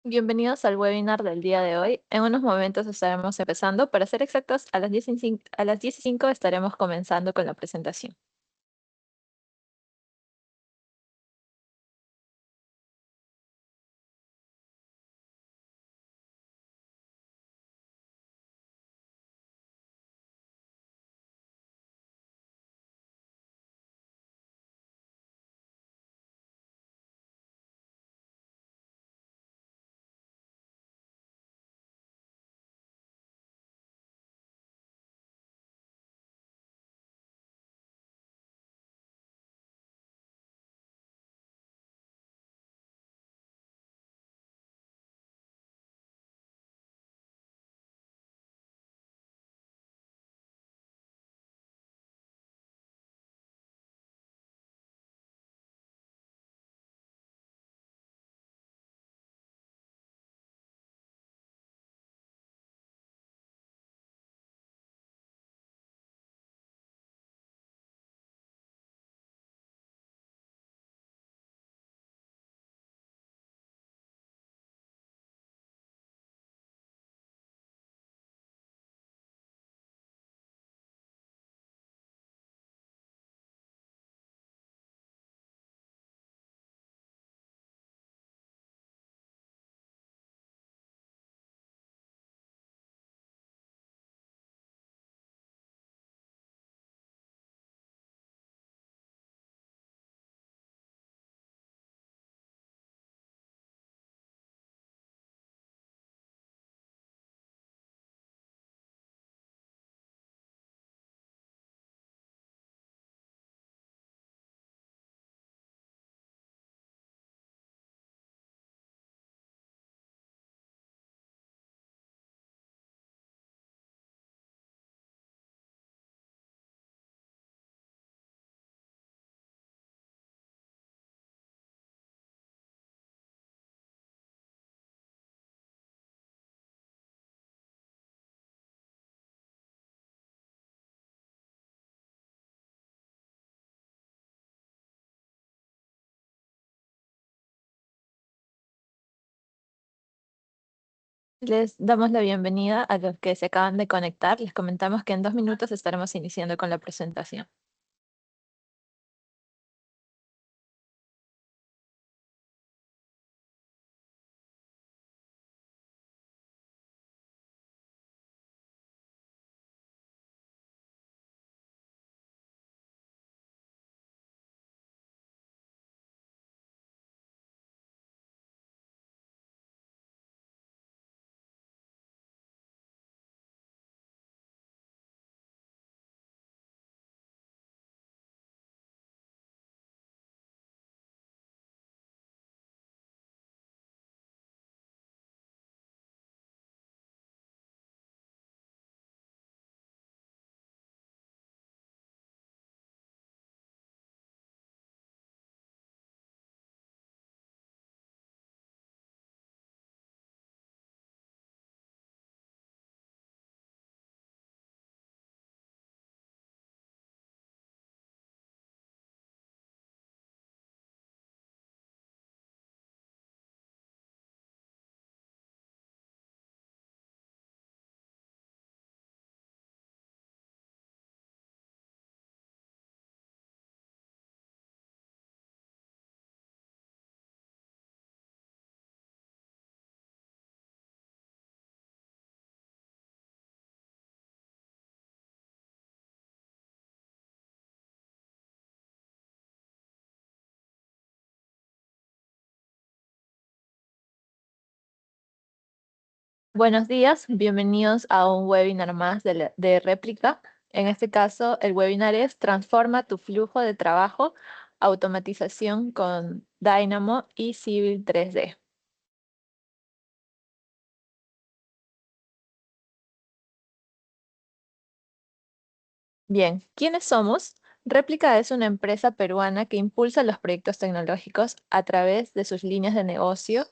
Bienvenidos al webinar del día de hoy. En unos momentos estaremos empezando. Para ser exactos, a las 10:05 estaremos comenzando con la presentación. Les damos la bienvenida a los que se acaban de conectar. Les comentamos que en 2 minutos estaremos iniciando con la presentación. Buenos días, bienvenidos a un webinar más de réplica. En este caso, el webinar es Transforma tu flujo de trabajo, automatización con Dynamo y Civil 3D. Bien, ¿quiénes somos? Réplica es una empresa peruana que impulsa los proyectos tecnológicos a través de sus líneas de negocio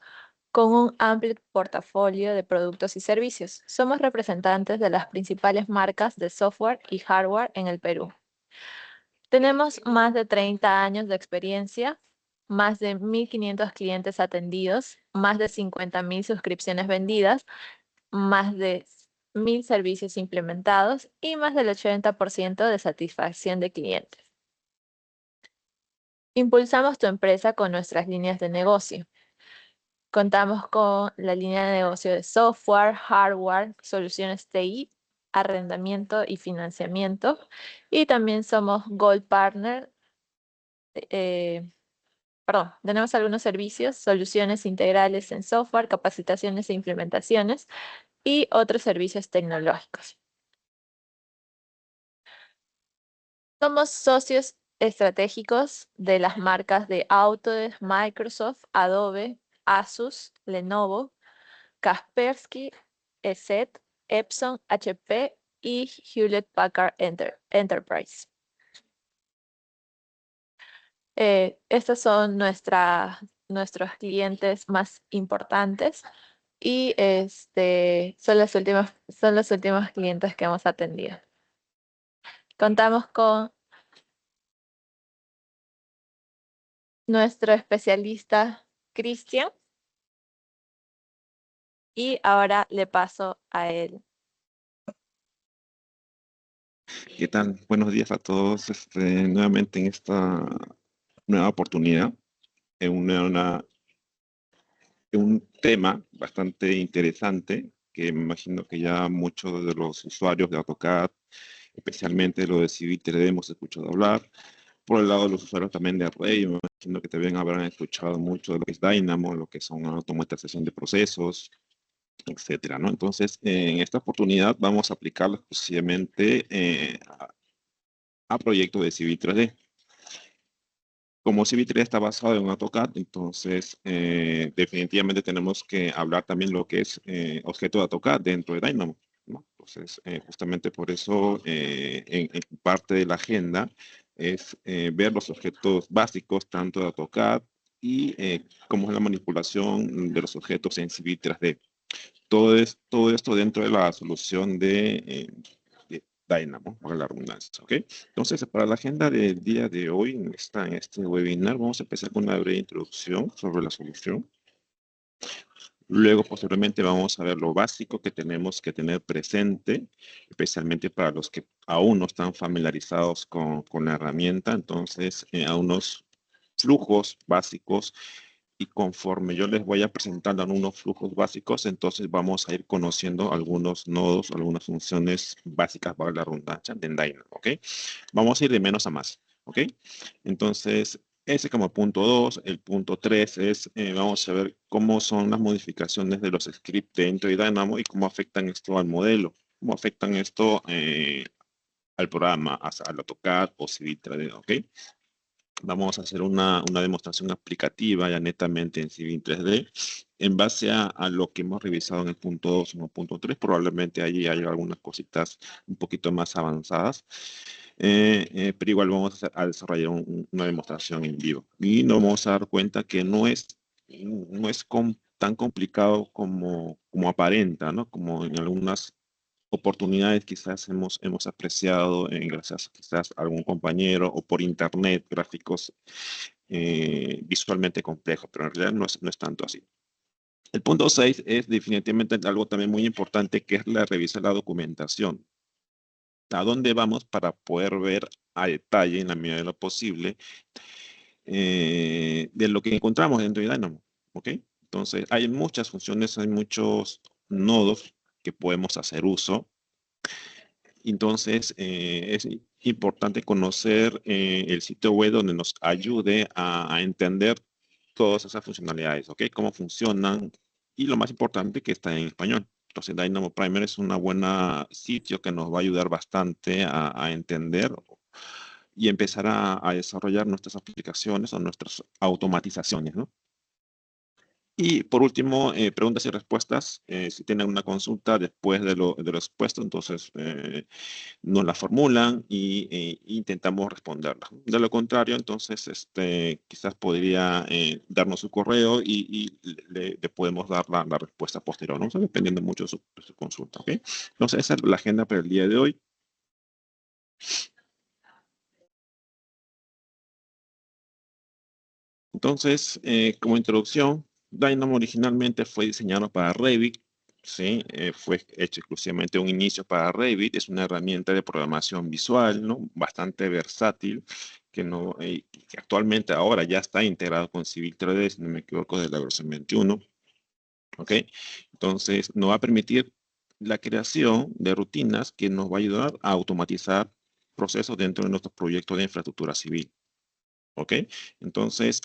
con un amplio portafolio de productos y servicios. Somos representantes de las principales marcas de software y hardware en el Perú. Tenemos más de 30 años de experiencia, más de 1.500 clientes atendidos, más de 50.000 suscripciones vendidas, más de 1.000 servicios implementados y más del 80% de satisfacción de clientes. Impulsamos tu empresa con nuestras líneas de negocio. Contamos con la línea de negocio de software, hardware, soluciones TI, arrendamiento y financiamiento. Y también somos Gold Partner. Tenemos algunos servicios, soluciones integrales en software, capacitaciones e implementaciones y otros servicios tecnológicos. Somos socios estratégicos de las marcas de Autodesk, Microsoft, Adobe, Asus, Lenovo, Kaspersky, ESET, Epson, HP y Hewlett Packard Enterprise. Estos son nuestros clientes más importantes y son los últimos clientes que hemos atendido. Contamos con nuestro especialista Cristian y ahora le paso a él. ¿Qué tal? Buenos días a todos. Nuevamente en esta nueva oportunidad, en un tema bastante interesante que me imagino que ya muchos de los usuarios de AutoCAD, especialmente lo de Civil 3D, hemos escuchado hablar. Por el lado de los usuarios también de Array, me imagino que también habrán escuchado mucho de lo que es Dynamo, lo que son automatización de procesos, etcétera, ¿no? Entonces, en esta oportunidad vamos a aplicarlo exclusivamente a proyectos de Civil 3D. Como Civil 3D está basado en AutoCAD, entonces definitivamente tenemos que hablar también lo que es objeto de AutoCAD dentro de Dynamo, ¿no? Entonces, justamente por eso, en parte de la agenda es ver los objetos básicos tanto de AutoCAD y cómo es la manipulación de los objetos en Civil 3D. Todo esto dentro de la solución de Dynamo, para la redundancia, ¿ok? Entonces, para la agenda del día de hoy, en este webinar, vamos a empezar con una breve introducción sobre la solución. Luego, posteriormente, vamos a ver lo básico que tenemos que tener presente, especialmente para los que aún no están familiarizados con la herramienta. Entonces, a unos flujos básicos y conforme yo les voy a presentar unos flujos básicos, entonces vamos a ir conociendo algunos nodos, algunas funciones básicas para la redundancia de Dynamo, ¿ok? Vamos a ir de menos a más, ¿ok? Entonces, ese como punto 2. El punto 3 es, vamos a ver cómo son las modificaciones de los scripts dentro de Dynamo y cómo afectan esto al modelo, cómo afectan esto al programa, al AutoCAD o Civil 3D, ¿ok? Vamos a hacer una demostración aplicativa ya netamente en Civil 3D en base a lo que hemos revisado en el punto 2 o punto 3. Probablemente allí hay algunas cositas un poquito más avanzadas, pero igual vamos a desarrollar una demostración en vivo. Y nos vamos a dar cuenta que no es tan complicado como aparenta, ¿no? Como en algunas oportunidades quizás hemos apreciado gracias quizás a algún compañero o por internet, gráficos visualmente complejos, pero en realidad no es tanto así. El punto 6 es definitivamente algo también muy importante, que es la revisa la documentación. ¿A dónde vamos para poder ver a detalle, en la medida de lo posible, de lo que encontramos dentro de Dynamo? ¿Ok? Entonces, hay muchas funciones, hay muchos nodos que podemos hacer uso. Entonces, es importante conocer el sitio web donde nos ayude a entender todas esas funcionalidades, ¿ok? Cómo funcionan y lo más importante que está en español. Entonces, Dynamo Primer es un buen sitio que nos va a ayudar bastante a entender y empezar a desarrollar nuestras aplicaciones o nuestras automatizaciones, ¿no? Y por último, preguntas y respuestas. Si tienen una consulta después de lo expuesto, entonces nos la formulan y intentamos responderla. De lo contrario, entonces quizás podría darnos su correo y le podemos dar la respuesta posterior, ¿no? O sea, dependiendo mucho de su consulta, ¿ok? Entonces, esa es la agenda para el día de hoy. Entonces, como introducción, Dynamo originalmente fue diseñado para Revit, ¿sí? Fue hecho exclusivamente un inicio para Revit. Es una herramienta de programación visual, ¿no? Bastante versátil, que actualmente ahora ya está integrado con Civil 3D, si no me equivoco, de la versión 21. ¿Ok? Entonces, nos va a permitir la creación de rutinas que nos va a ayudar a automatizar procesos dentro de nuestros proyectos de infraestructura civil. ¿Ok? Entonces,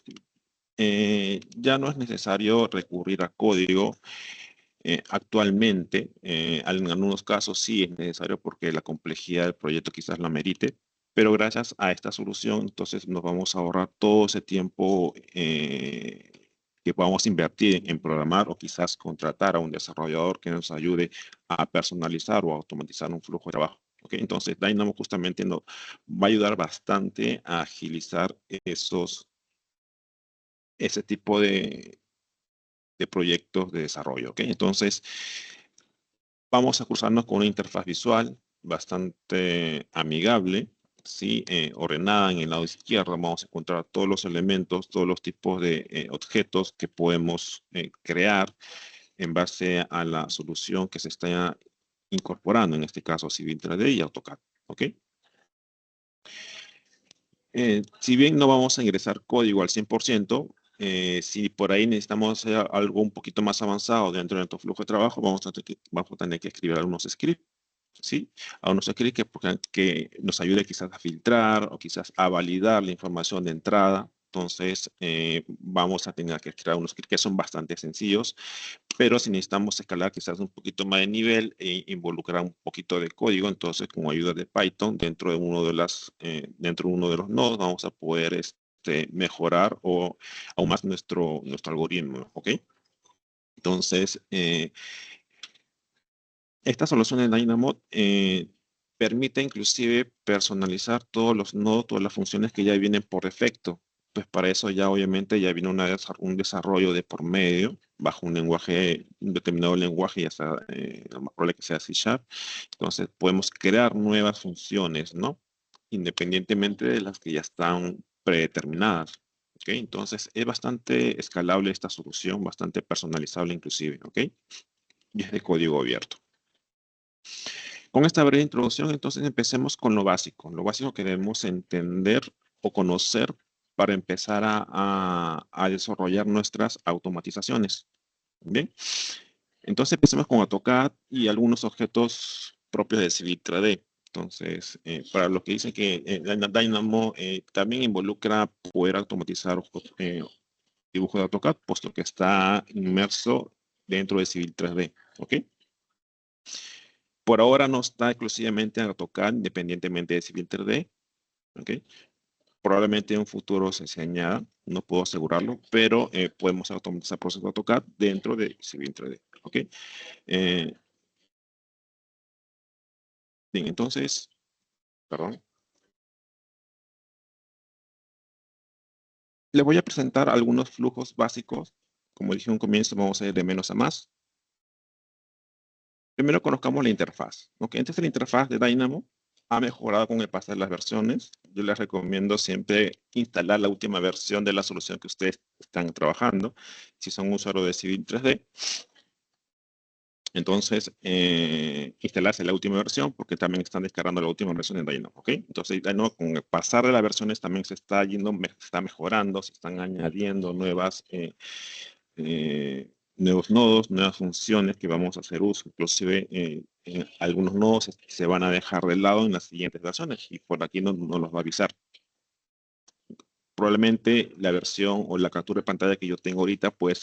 ya no es necesario recurrir a código actualmente. En algunos casos sí es necesario porque la complejidad del proyecto quizás lo amerite, pero gracias a esta solución, entonces nos vamos a ahorrar todo ese tiempo que podamos invertir en programar o quizás contratar a un desarrollador que nos ayude a personalizar o automatizar un flujo de trabajo. ¿Okay? Entonces, Dynamo justamente nos va a ayudar bastante a agilizar ese tipo de proyectos de desarrollo. ¿Okay? Entonces, vamos a cruzarnos con una interfaz visual bastante amigable, ¿sí? Ordenada en el lado izquierdo. Vamos a encontrar todos los elementos, todos los tipos de objetos que podemos crear en base a la solución que se está incorporando, en este caso Civil 3D y AutoCAD. ¿Ok? Si bien no vamos a ingresar código al 100%, si por ahí necesitamos hacer algo un poquito más avanzado dentro de nuestro flujo de trabajo, vamos a tener que escribir algunos scripts, ¿sí? Algunos scripts que nos ayude quizás a filtrar o quizás a validar la información de entrada. Entonces, vamos a tener que crear unos scripts que son bastante sencillos, pero si necesitamos escalar quizás un poquito más de nivel e involucrar un poquito de código, entonces con ayuda de Python dentro de uno de los nodos vamos a poder mejorar o aún más nuestro algoritmo, ¿ok? Entonces, esta solución de Dynamo permite inclusive personalizar todos los nodos, todas las funciones que ya vienen por defecto. Pues para eso ya obviamente ya viene un desarrollo de por medio, bajo un determinado lenguaje, ya sea, lo más probable que sea C#. Entonces podemos crear nuevas funciones, ¿no? Independientemente de las que ya están predeterminadas. ¿Ok? Entonces es bastante escalable esta solución, bastante personalizable inclusive, ¿ok? Y es de código abierto. Con esta breve introducción, entonces empecemos con lo básico. Lo básico que debemos entender o conocer para empezar a desarrollar nuestras automatizaciones. Bien, entonces empecemos con AutoCAD y algunos objetos propios de Civil 3D. Entonces, para los que dicen que Dynamo también involucra poder automatizar dibujos de AutoCAD, puesto que está inmerso dentro de Civil 3D. ¿Ok? Por ahora no está exclusivamente en AutoCAD, independientemente de Civil 3D. ¿Okay? Probablemente en un futuro se añada, no puedo asegurarlo, pero podemos automatizar procesos de AutoCAD dentro de Civil 3D. ¿Okay? Bien, entonces, perdón. Les voy a presentar algunos flujos básicos. Como dije en un comienzo, vamos a ir de menos a más. Primero conozcamos la interfaz. ¿Okay? Entonces la interfaz de Dynamo ha mejorado con el pasar de las versiones. Yo les recomiendo siempre instalar la última versión de la solución que ustedes están trabajando. Si son usuarios de Civil 3D, entonces instalarse la última versión porque también están descargando la última versión de Dynamo. ¿Ok? Entonces Dynamo con el pasar de las versiones también se está está mejorando, se están añadiendo nuevos nodos, nuevas funciones que vamos a hacer uso. Inclusive algunos nodos se van a dejar de lado en las siguientes versiones y por aquí no los va a avisar. Probablemente la versión o la captura de pantalla que yo tengo ahorita puede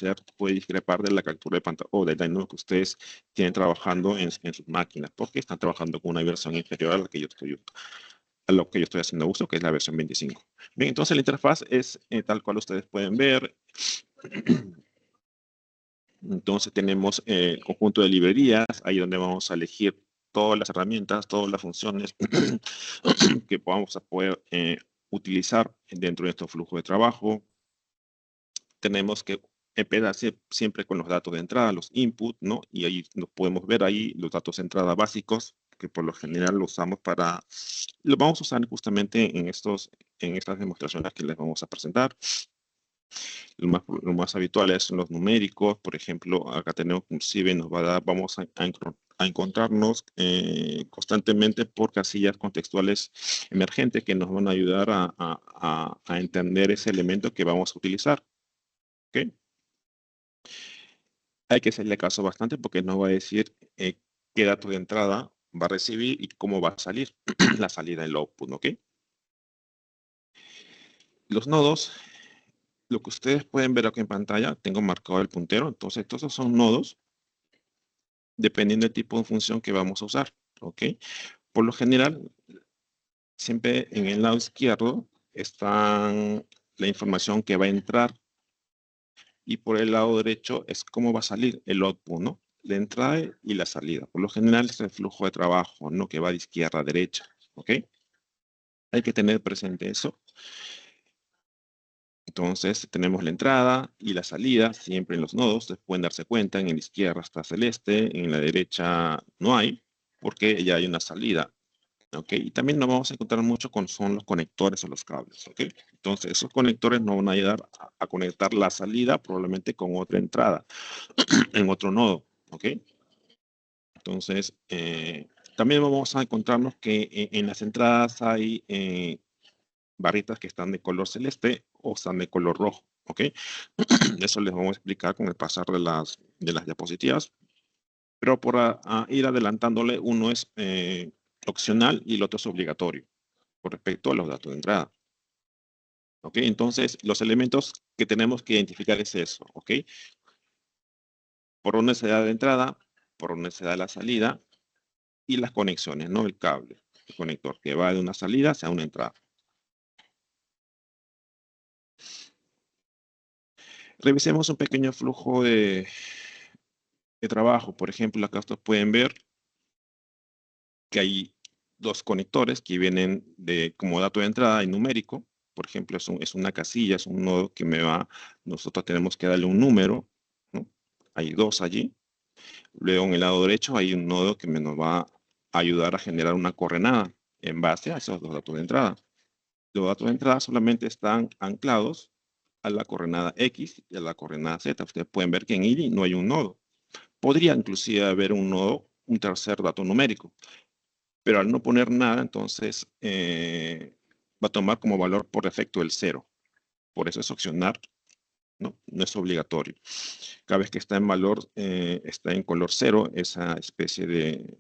discrepar de la captura de pantalla o del Dynamo que ustedes tienen trabajando en sus máquinas, porque están trabajando con una versión inferior a lo que yo estoy haciendo uso, que es la versión 25. Bien, entonces la interfaz es tal cual ustedes pueden ver. Entonces tenemos el conjunto de librerías, ahí donde vamos a elegir todas las herramientas, todas las funciones que vamos a poder utilizar dentro de nuestro flujo de trabajo. Tenemos que empezar siempre con los datos de entrada, los inputs, ¿no? Y ahí nos podemos ver ahí los datos de entrada básicos, que por lo general los usamos los vamos a usar justamente en estas demostraciones que les vamos a presentar. Lo más habitual son los numéricos. Por ejemplo, acá tenemos inclusive nos va a dar, vamos a encontrarnos constantemente por casillas contextuales emergentes que nos van a ayudar a entender ese elemento que vamos a utilizar. ¿Ok? Hay que hacerle caso bastante porque nos va a decir qué dato de entrada va a recibir y cómo va a salir la salida del output. ¿Ok? Los nodos, lo que ustedes pueden ver aquí en pantalla, tengo marcado el puntero. Entonces, estos son nodos dependiendo del tipo de función que vamos a usar. ¿Ok? Por lo general, siempre en el lado izquierdo está la información que va a entrar y por el lado derecho es cómo va a salir el output, ¿no? La entrada y la salida. Por lo general es el flujo de trabajo, ¿no? Que va de izquierda a derecha. ¿Ok? Hay que tener presente eso. Entonces tenemos la entrada y la salida siempre en los nodos. Ustedes pueden darse cuenta, en la izquierda está celeste, en la derecha no hay, porque ya hay una salida. ¿Ok? Y también nos vamos a encontrar mucho con son los conectores o los cables. ¿Ok? Entonces esos conectores nos van a ayudar a conectar la salida probablemente con otra entrada en otro nodo. ¿Ok? Entonces también vamos a encontrarnos que en las entradas hay barritas que están de color celeste o están de color rojo. ¿Ok? Eso les vamos a explicar con el pasar de las diapositivas. Pero por ir adelantándole, uno es opcional y el otro es obligatorio con respecto a los datos de entrada. ¿Ok? Entonces, los elementos que tenemos que identificar es eso. ¿Ok? Por dónde se da la entrada, por dónde se da la salida y las conexiones, ¿no? El cable, el conector que va de una salida hacia una entrada. Revisemos un pequeño flujo de trabajo. Por ejemplo, acá ustedes pueden ver que hay dos conectores que vienen como dato de entrada y numérico. Por ejemplo, es una casilla, es un nodo que nosotros tenemos que darle un número, ¿no? Hay dos allí. Luego en el lado derecho hay un nodo que nos va a ayudar a generar una coordenada en base a esos dos datos de entrada. Los datos de entrada solamente están anclados a la coordenada X y a la coordenada Z. Ustedes pueden ver que en IDI no hay un nodo. Podría inclusive haber un nodo, un tercer dato numérico, pero al no poner nada, entonces va a tomar como valor por defecto el 0. Por eso es opcional, ¿no? No es obligatorio. Cada vez que está en valor, está en color 0, esa especie de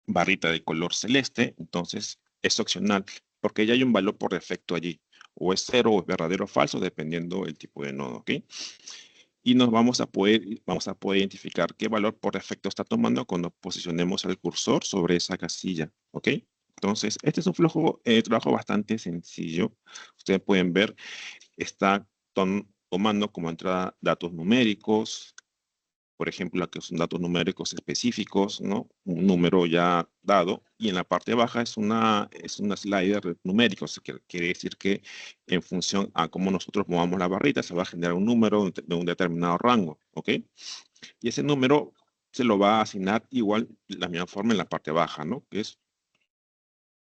barrita de color celeste, entonces es opcional, porque ya hay un valor por defecto allí. O es 0 o es verdadero o falso, dependiendo del tipo de nodo, ¿ok? Y vamos a poder identificar qué valor por defecto está tomando cuando posicionemos el cursor sobre esa casilla, ¿ok? Entonces, este es un flujo de trabajo bastante sencillo. Ustedes pueden ver, está tomando como entrada datos numéricos, por ejemplo, aquí son datos numéricos específicos, ¿no? Un número ya dado, y en la parte baja es una slider numérico, o sea, que quiere decir que en función a cómo nosotros movamos la barrita, se va a generar un número de un determinado rango, ¿ok? Y ese número se lo va a asignar igual de la misma forma en la parte baja, ¿no? Que es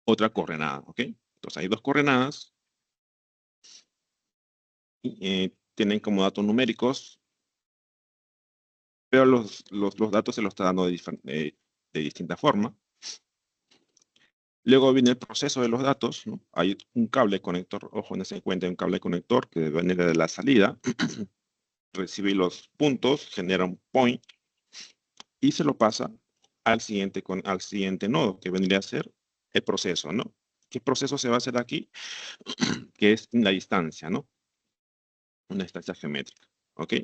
otra coordenada, ¿ok? Entonces hay dos coordenadas, y, tienen como datos numéricos, pero los datos se los está dando de distinta forma. Luego viene el proceso de los datos, ¿no? Hay un cable conector, ojo, en ese cuenta un cable conector que viene de la salida, recibe los puntos, genera un point y se lo pasa al siguiente nodo, que vendría a ser el proceso, ¿no? ¿Qué proceso se va a hacer aquí? Que es la distancia, ¿no? Una distancia geométrica, ¿ok?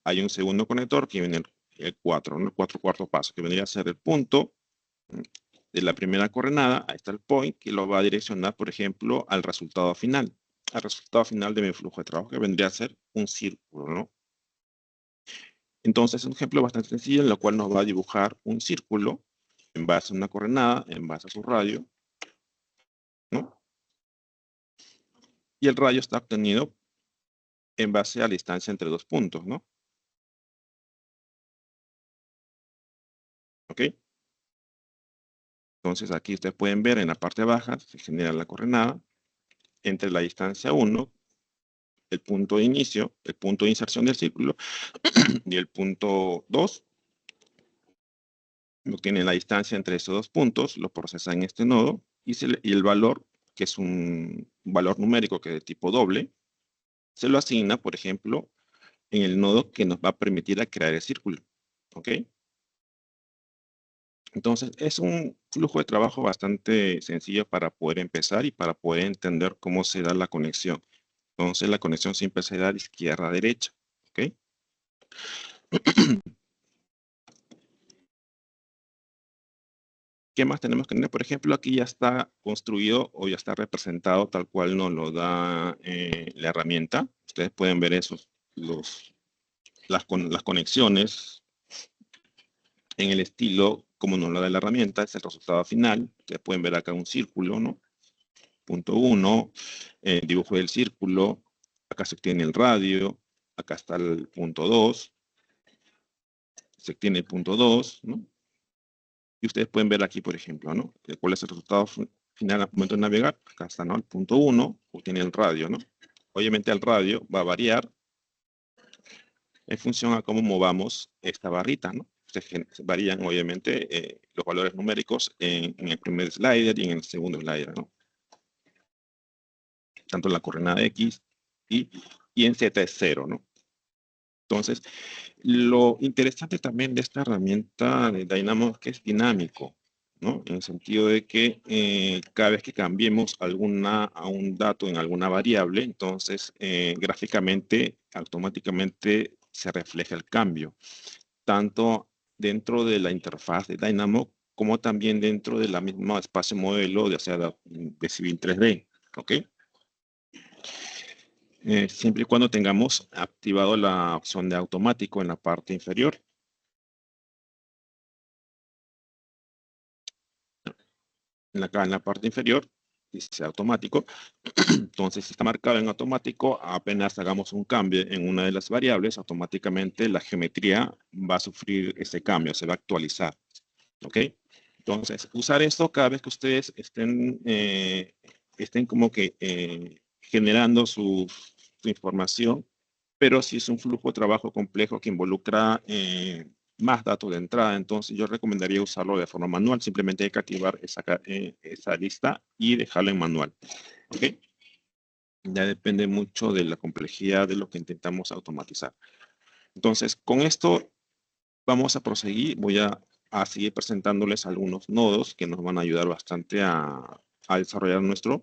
Hay un segundo conector que viene el 4, ¿no? El 4 cuarto paso, que vendría a ser el punto de la primera coordenada. Ahí está el point, que lo va a direccionar, por ejemplo, al resultado final de mi flujo de trabajo, que vendría a ser un círculo, ¿no? Entonces, es un ejemplo bastante sencillo en el cual nos va a dibujar un círculo en base a una coordenada, en base a su radio, ¿no? Y el radio está obtenido en base a la distancia entre dos puntos, ¿no? ¿Ok? Entonces, aquí ustedes pueden ver en la parte baja se genera la coordenada entre la distancia 1 el punto de inicio, el punto de inserción del círculo y el punto 2. Obtienen la distancia entre esos dos puntos, lo procesa en este nodo y el valor, que es un valor numérico que es de tipo doble, se lo asigna, por ejemplo, en el nodo que nos va a permitir a crear el círculo. ¿Ok? Entonces, es un flujo de trabajo bastante sencillo para poder empezar y para poder entender cómo se da la conexión. Entonces, la conexión siempre se da de izquierda a derecha. ¿Ok? ¿Qué más tenemos que tener? Por ejemplo, aquí ya está construido o ya está representado tal cual nos lo da la herramienta. Ustedes pueden ver esos, las conexiones en el estilo como nos lo da la herramienta. Es el resultado final. Ustedes pueden ver acá un círculo, ¿no? Punto 1, dibujo del círculo. Acá se obtiene el radio. Acá está el punto 2. Se obtiene el punto 2, ¿no? Y ustedes pueden ver aquí, por ejemplo, ¿no? ¿Cuál es el resultado final al momento de navegar? Acá está, ¿no? El punto 1, obtiene el radio, ¿no? Obviamente el radio va a variar en función a cómo movamos esta barrita, ¿no? Se varían, obviamente, los valores numéricos en el primer slider y en el segundo slider, ¿no? Tanto en la coordenada X y en Z es 0, ¿no? Entonces, lo interesante también de esta herramienta de Dynamo es que es dinámico, ¿no? En el sentido de que cada vez que cambiemos a un dato en alguna variable, entonces gráficamente, automáticamente se refleja el cambio, tanto dentro de la interfaz de Dynamo como también dentro de la misma espacio modelo, ya sea de Civil 3D, ¿ok? Siempre y cuando tengamos activado la opción de automático en la parte inferior. Acá en la parte inferior dice automático. Entonces, si está marcado en automático, apenas hagamos un cambio en una de las variables, automáticamente la geometría va a sufrir ese cambio, se va a actualizar. ¿Ok? Entonces, usar esto cada vez que ustedes estén como que generando su información, pero si es un flujo de trabajo complejo que involucra más datos de entrada, entonces yo recomendaría usarlo de forma manual. Simplemente hay que activar esa lista y dejarla en manual. ¿Ok? Ya depende mucho de la complejidad de lo que intentamos automatizar. Entonces, con esto vamos a proseguir. Voy a seguir presentándoles algunos nodos que nos van a ayudar bastante a desarrollar nuestra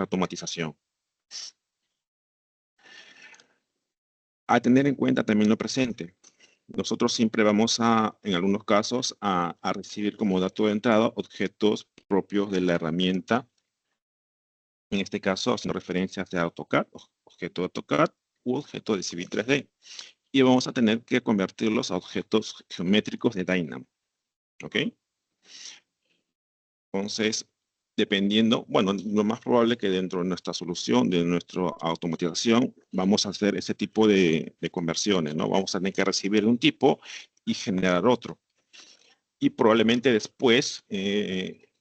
automatización. A tener en cuenta también lo presente. Nosotros siempre vamos en algunos casos, a recibir como dato de entrada objetos propios de la herramienta. En este caso, haciendo referencias de AutoCAD, objeto de AutoCAD u objeto de Civil 3D. Y vamos a tener que convertirlos a objetos geométricos de Dynamo. ¿Ok? Entonces, dependiendo, bueno, lo más probable que dentro de nuestra solución, de nuestra automatización, vamos a hacer ese tipo de conversiones, ¿no? Vamos a tener que recibir un tipo y generar otro. Y probablemente después,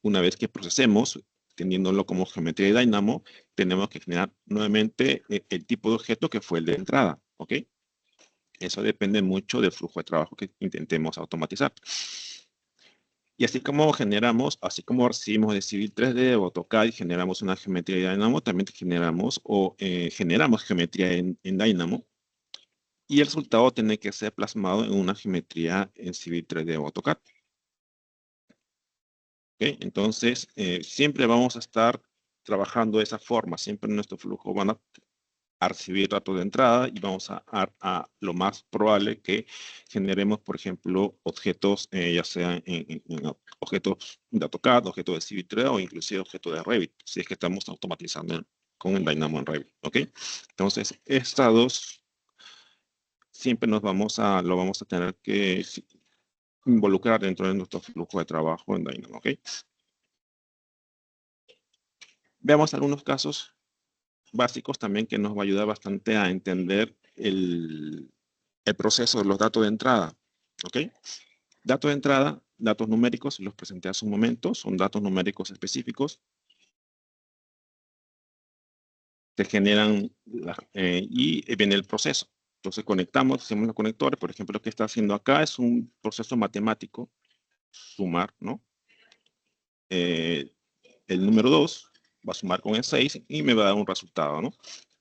una vez que procesemos, teniéndolo como geometría de Dynamo, tenemos que generar nuevamente el tipo de objeto que fue el de entrada, ¿ok? Eso depende mucho del flujo de trabajo que intentemos automatizar. Y así como recibimos de Civil 3D o AutoCAD y generamos una geometría de Dynamo, también generamos geometría en Dynamo. Y el resultado tiene que ser plasmado en una geometría en Civil 3D o AutoCAD. ¿Okay? Entonces, siempre vamos a estar trabajando de esa forma. Siempre en nuestro flujo van a recibir datos de entrada y vamos a lo más probable que generemos, por ejemplo, objetos, ya sea en objetos de AutoCAD, objetos de Civil 3D o inclusive objetos de Revit, si es que estamos automatizando con el Dynamo en Revit. ¿Ok? Entonces, estas dos siempre lo vamos a tener que involucrar dentro de nuestro flujo de trabajo en Dynamo. ¿Ok? Veamos algunos casos básicos también que nos va a ayudar bastante a entender el proceso de los datos de entrada. ¿Ok? Datos de entrada, datos numéricos, los presenté hace un momento, son datos numéricos específicos. se generan y viene el proceso. Entonces conectamos, hacemos los conectores. Por ejemplo, lo que está haciendo acá es un proceso matemático, sumar, ¿no? El número 2 va a sumar con el 6 y me va a dar un resultado, ¿no?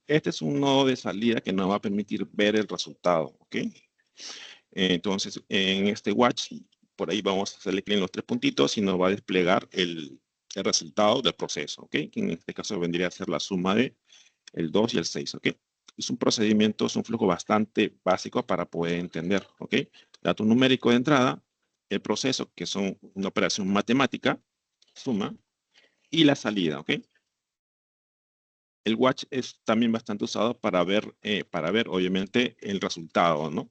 Este es un nodo de salida que nos va a permitir ver el resultado, ¿ok? Entonces, en este watch, por ahí vamos a hacerle clic en los tres puntitos y nos va a desplegar el resultado del proceso, ¿ok? Que en este caso vendría a ser la suma de el 2 y el 6, ¿ok? Es un procedimiento, es un flujo bastante básico para poder entender, ¿ok? Dato numérico de entrada, el proceso, que son una operación matemática, suma, y la salida, ¿ok? El watch es también bastante usado para ver obviamente, el resultado, ¿no?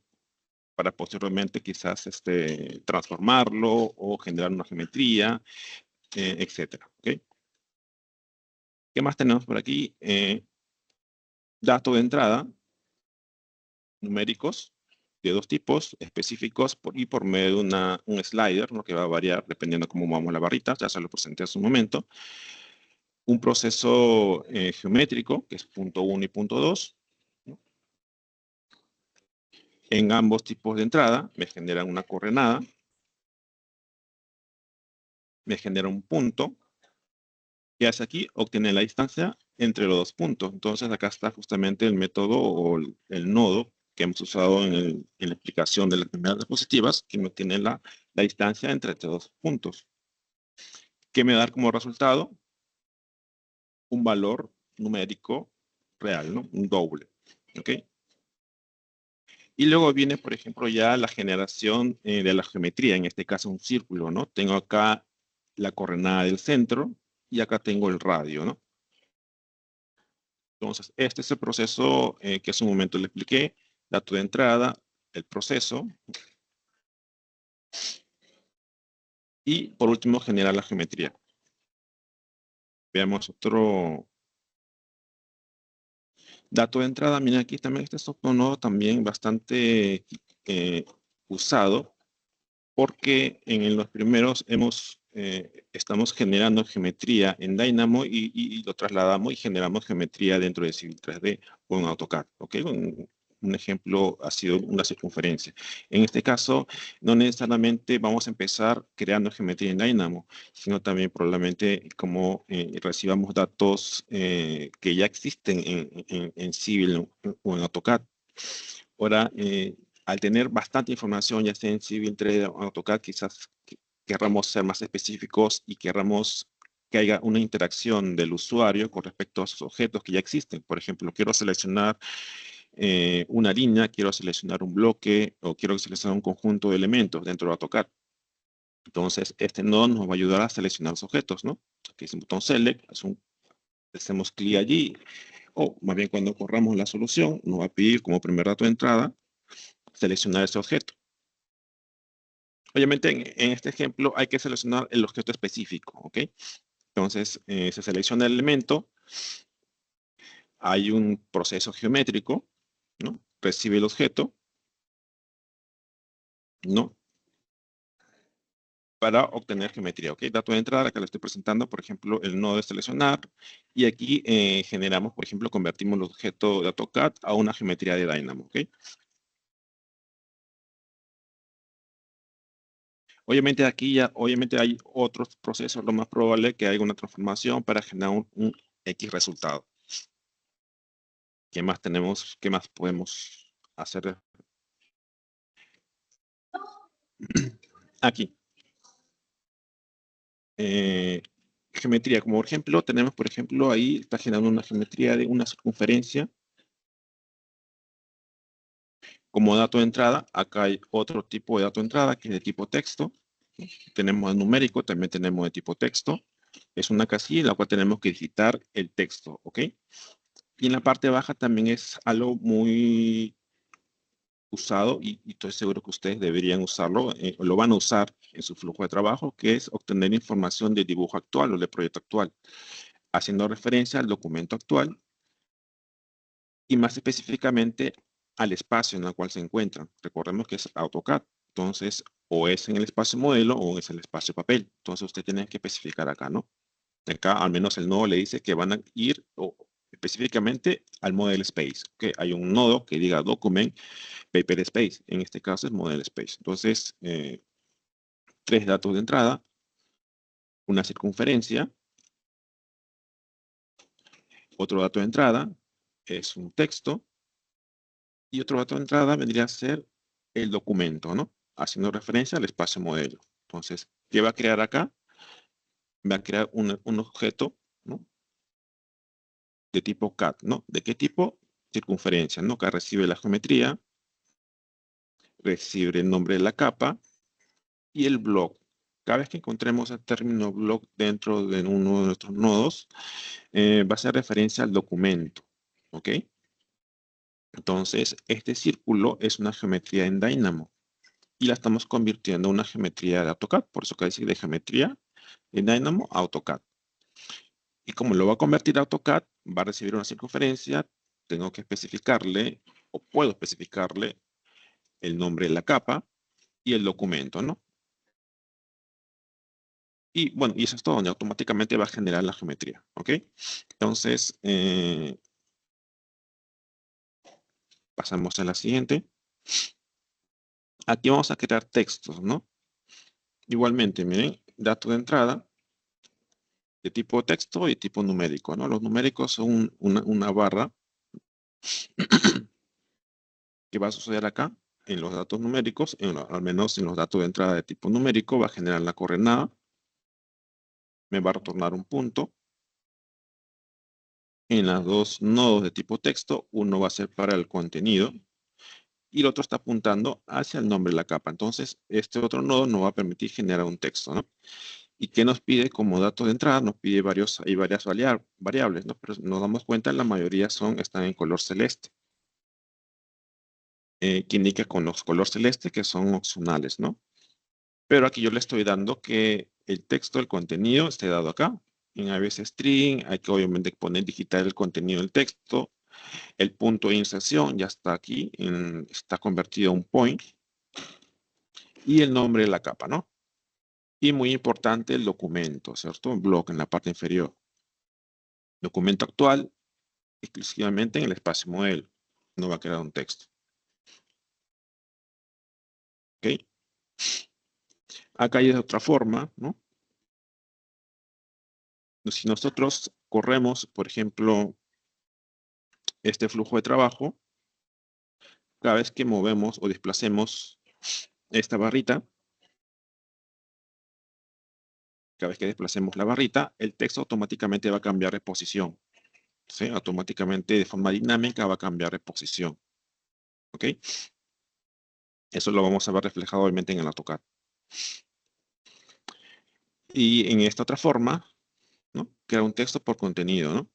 Para posteriormente quizás transformarlo o generar una geometría, etcétera, ¿ok? ¿Qué más tenemos por aquí? Dato de entrada, numéricos, de dos tipos, específicos y por medio de un slider, ¿no? Que va a variar dependiendo cómo movamos la barrita, ya se lo presenté hace un momento. Un proceso geométrico, que es punto 1 y punto 2. ¿No? En ambos tipos de entrada me generan una coordenada, me genera un punto, que hace aquí, obtener la distancia entre los dos puntos. Entonces acá está justamente el método o el nodo que hemos usado en la explicación de las primeras diapositivas, que me obtiene la distancia entre estos dos puntos. ¿Qué me da como resultado? Un valor numérico real, ¿no? Un doble, ¿ok? Y luego viene, por ejemplo, ya la generación de la geometría, en este caso un círculo, ¿no? Tengo acá la coordenada del centro y acá tengo el radio, ¿no? Entonces, este es el proceso que hace un momento le expliqué, dato de entrada, el proceso, y por último generar la geometría. Veamos otro dato de entrada. Miren, aquí también este es otro nodo también bastante usado, porque en los primeros estamos generando geometría en Dynamo y lo trasladamos y generamos geometría dentro de Civil 3D o en AutoCAD, ¿ok? Un ejemplo ha sido una circunferencia. En este caso, no necesariamente vamos a empezar creando geometría en Dynamo, sino también probablemente como recibamos datos que ya existen en Civil o en AutoCAD. Ahora, al tener bastante información, ya sea en Civil 3D o AutoCAD, quizás querramos ser más específicos y querramos que haya una interacción del usuario con respecto a esos objetos que ya existen. Por ejemplo, quiero seleccionar una línea, quiero seleccionar un bloque o quiero seleccionar un conjunto de elementos dentro de AutoCAD. Entonces, este nodo nos va a ayudar a seleccionar los objetos, ¿no? Aquí es un botón Select, hacemos clic allí, o más bien cuando corramos la solución, nos va a pedir como primer dato de entrada seleccionar ese objeto. Obviamente, en este ejemplo hay que seleccionar el objeto específico, ¿ok? Entonces, se selecciona el elemento, hay un proceso geométrico, ¿no? Recibe el objeto, ¿no? Para obtener geometría, ¿ok? Dato de entrada, acá le estoy presentando, por ejemplo, el nodo de seleccionar, y aquí generamos, por ejemplo, convertimos el objeto de AutoCAD a una geometría de Dynamo, ¿ok? Obviamente aquí ya, obviamente hay otros procesos, lo más probable es que haya una transformación para generar un X resultado. ¿Qué más tenemos? ¿Qué más podemos hacer? Aquí. Geometría, como por ejemplo, tenemos, por ejemplo, ahí está generando una geometría de una circunferencia. Como dato de entrada, acá hay otro tipo de dato de entrada que es de tipo texto. Tenemos el numérico, también tenemos de tipo texto. Es una casilla en la cual tenemos que digitar el texto, ¿ok? Y en la parte baja también es algo muy usado y estoy seguro que ustedes deberían usarlo, o lo van a usar en su flujo de trabajo, que es obtener información de dibujo actual o de proyecto actual, haciendo referencia al documento actual y más específicamente al espacio en el cual se encuentran. Recordemos que es AutoCAD, entonces o es en el espacio modelo o es el espacio papel. Entonces usted tiene que especificar acá, ¿no? Acá al menos el nodo le dice que van a ir específicamente al model space. ¿Okay? Hay un nodo que diga document paper space. En este caso es model space. Entonces, 3 datos de entrada, una circunferencia, otro dato de entrada es un texto, y otro dato de entrada vendría a ser el documento, ¿no? Haciendo referencia al espacio modelo. Entonces, ¿qué va a crear acá? Va a crear un objeto, ¿no? De tipo CAD, ¿no? ¿De qué tipo? Circunferencia, ¿no? Que recibe la geometría, recibe el nombre de la capa y el blog. Cada vez que encontremos el término blog dentro de uno de nuestros nodos, va a hacer referencia al documento, ¿ok? Entonces, este círculo es una geometría en Dynamo y la estamos convirtiendo en una geometría de AutoCAD. Por eso que dice de geometría en Dynamo a AutoCAD. Y como lo va a convertir a AutoCAD, va a recibir una circunferencia. Tengo que especificarle, o puedo especificarle, el nombre de la capa y el documento, ¿no? Y bueno, y eso es todo, donde automáticamente va a generar la geometría, ¿ok? Entonces, pasamos a la siguiente. Aquí vamos a crear textos, ¿no? Igualmente, miren, dato de entrada, de tipo texto y tipo numérico, ¿no? Los numéricos son una barra que va a suceder acá en los datos numéricos, al menos en los datos de entrada de tipo numérico, va a generar la coordenada, me va a retornar un punto. En los dos nodos de tipo texto, uno va a ser para el contenido y el otro está apuntando hacia el nombre de la capa. Entonces, este otro nodo nos va a permitir generar un texto, ¿no? ¿Y qué nos pide como datos de entrada? Nos pide varias variables, ¿no? Pero nos damos cuenta, la mayoría están en color celeste. Que indica con los color celeste que son opcionales, ¿no? Pero aquí yo le estoy dando que el texto, el contenido, esté dado acá. En ABC String, hay que obviamente poner digitar el contenido del texto. El punto de inserción ya está aquí, está convertido a un point. Y el nombre de la capa, ¿no? Y muy importante el documento, ¿cierto? Un bloque en la parte inferior. Documento actual, exclusivamente en el espacio modelo. No va a quedar un texto. ¿Ok? Acá hay otra forma, ¿no? Si nosotros corremos, por ejemplo, este flujo de trabajo, cada vez que movemos o desplacemos esta barrita, cada vez que desplacemos la barrita, el texto automáticamente va a cambiar de posición. ¿Sí? Automáticamente, de forma dinámica, va a cambiar de posición. ¿Ok? Eso lo vamos a ver reflejado obviamente en el AutoCAD. Y en esta otra forma, ¿no? Crear un texto por contenido, ¿no?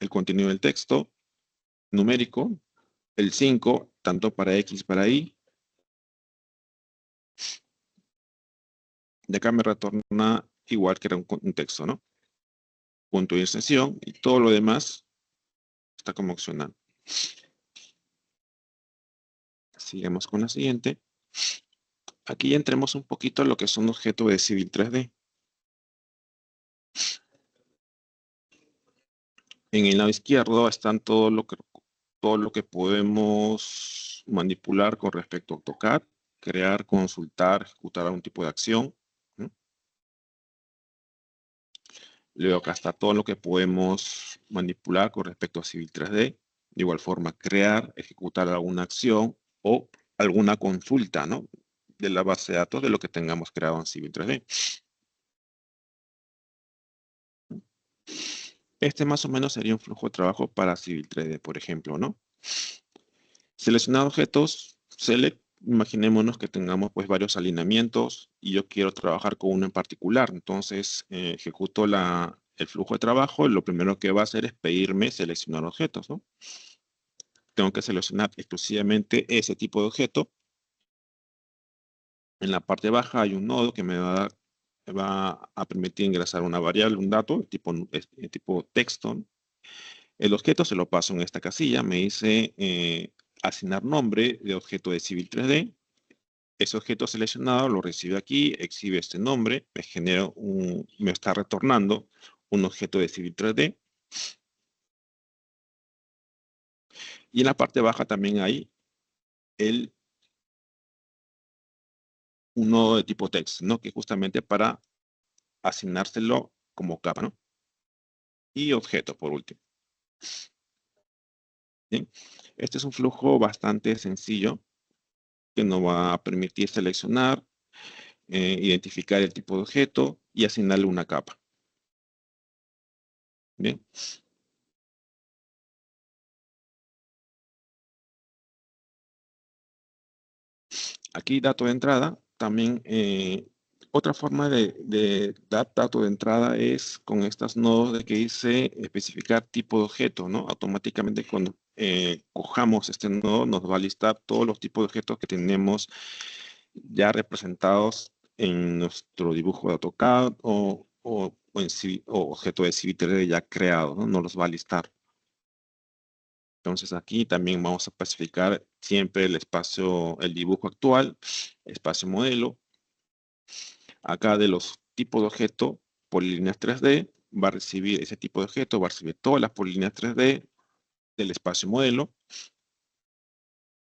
El contenido del texto, numérico, el 5, tanto para X para Y. De acá me retorna igual que era un texto, ¿no? Punto de inserción y todo lo demás está como opcional. Sigamos con la siguiente. Aquí ya entremos un poquito a lo que son objetos de Civil 3D. En el lado izquierdo están todo lo que podemos manipular con respecto a AutoCAD, crear, consultar, ejecutar algún tipo de acción, ¿no? Luego acá está todo lo que podemos manipular con respecto a Civil 3D. De igual forma, crear, ejecutar alguna acción o alguna consulta, ¿no? De la base de datos de lo que tengamos creado en Civil 3D. Este más o menos sería un flujo de trabajo para Civil 3D, por ejemplo, ¿no? Seleccionar objetos, select, imaginémonos que tengamos pues varios alineamientos y yo quiero trabajar con uno en particular. Entonces, ejecuto el flujo de trabajo. Lo primero que va a hacer es pedirme seleccionar objetos, ¿no? Tengo que seleccionar exclusivamente ese tipo de objeto. En la parte baja hay un nodo que me va a permitir ingresar una variable, un dato, tipo texto, ¿no? El objeto se lo paso en esta casilla. Me dice asignar nombre de objeto de Civil 3D. Ese objeto seleccionado lo recibe aquí, exhibe este nombre, me está retornando un objeto de Civil 3D. Y en la parte baja también hay un nodo de tipo text, ¿no? Que justamente para asignárselo como capa, ¿no? Y objeto, por último. Bien. Este es un flujo bastante sencillo que nos va a permitir seleccionar, identificar el tipo de objeto y asignarle una capa. Bien. Aquí dato de entrada, también otra forma de dar dato de entrada es con estas nodos de que dice especificar tipo de objeto, ¿no? Automáticamente cuando cojamos este nodo nos va a listar todos los tipos de objetos que tenemos ya representados en nuestro dibujo de AutoCAD o objeto de Civil 3D ya creado, ¿no? Nos los va a listar. Entonces aquí también vamos a especificar siempre el espacio, el dibujo actual, espacio modelo. Acá de los tipos de objeto, polilíneas 3D, va a recibir ese tipo de objeto, va a recibir todas las polilíneas 3D del espacio modelo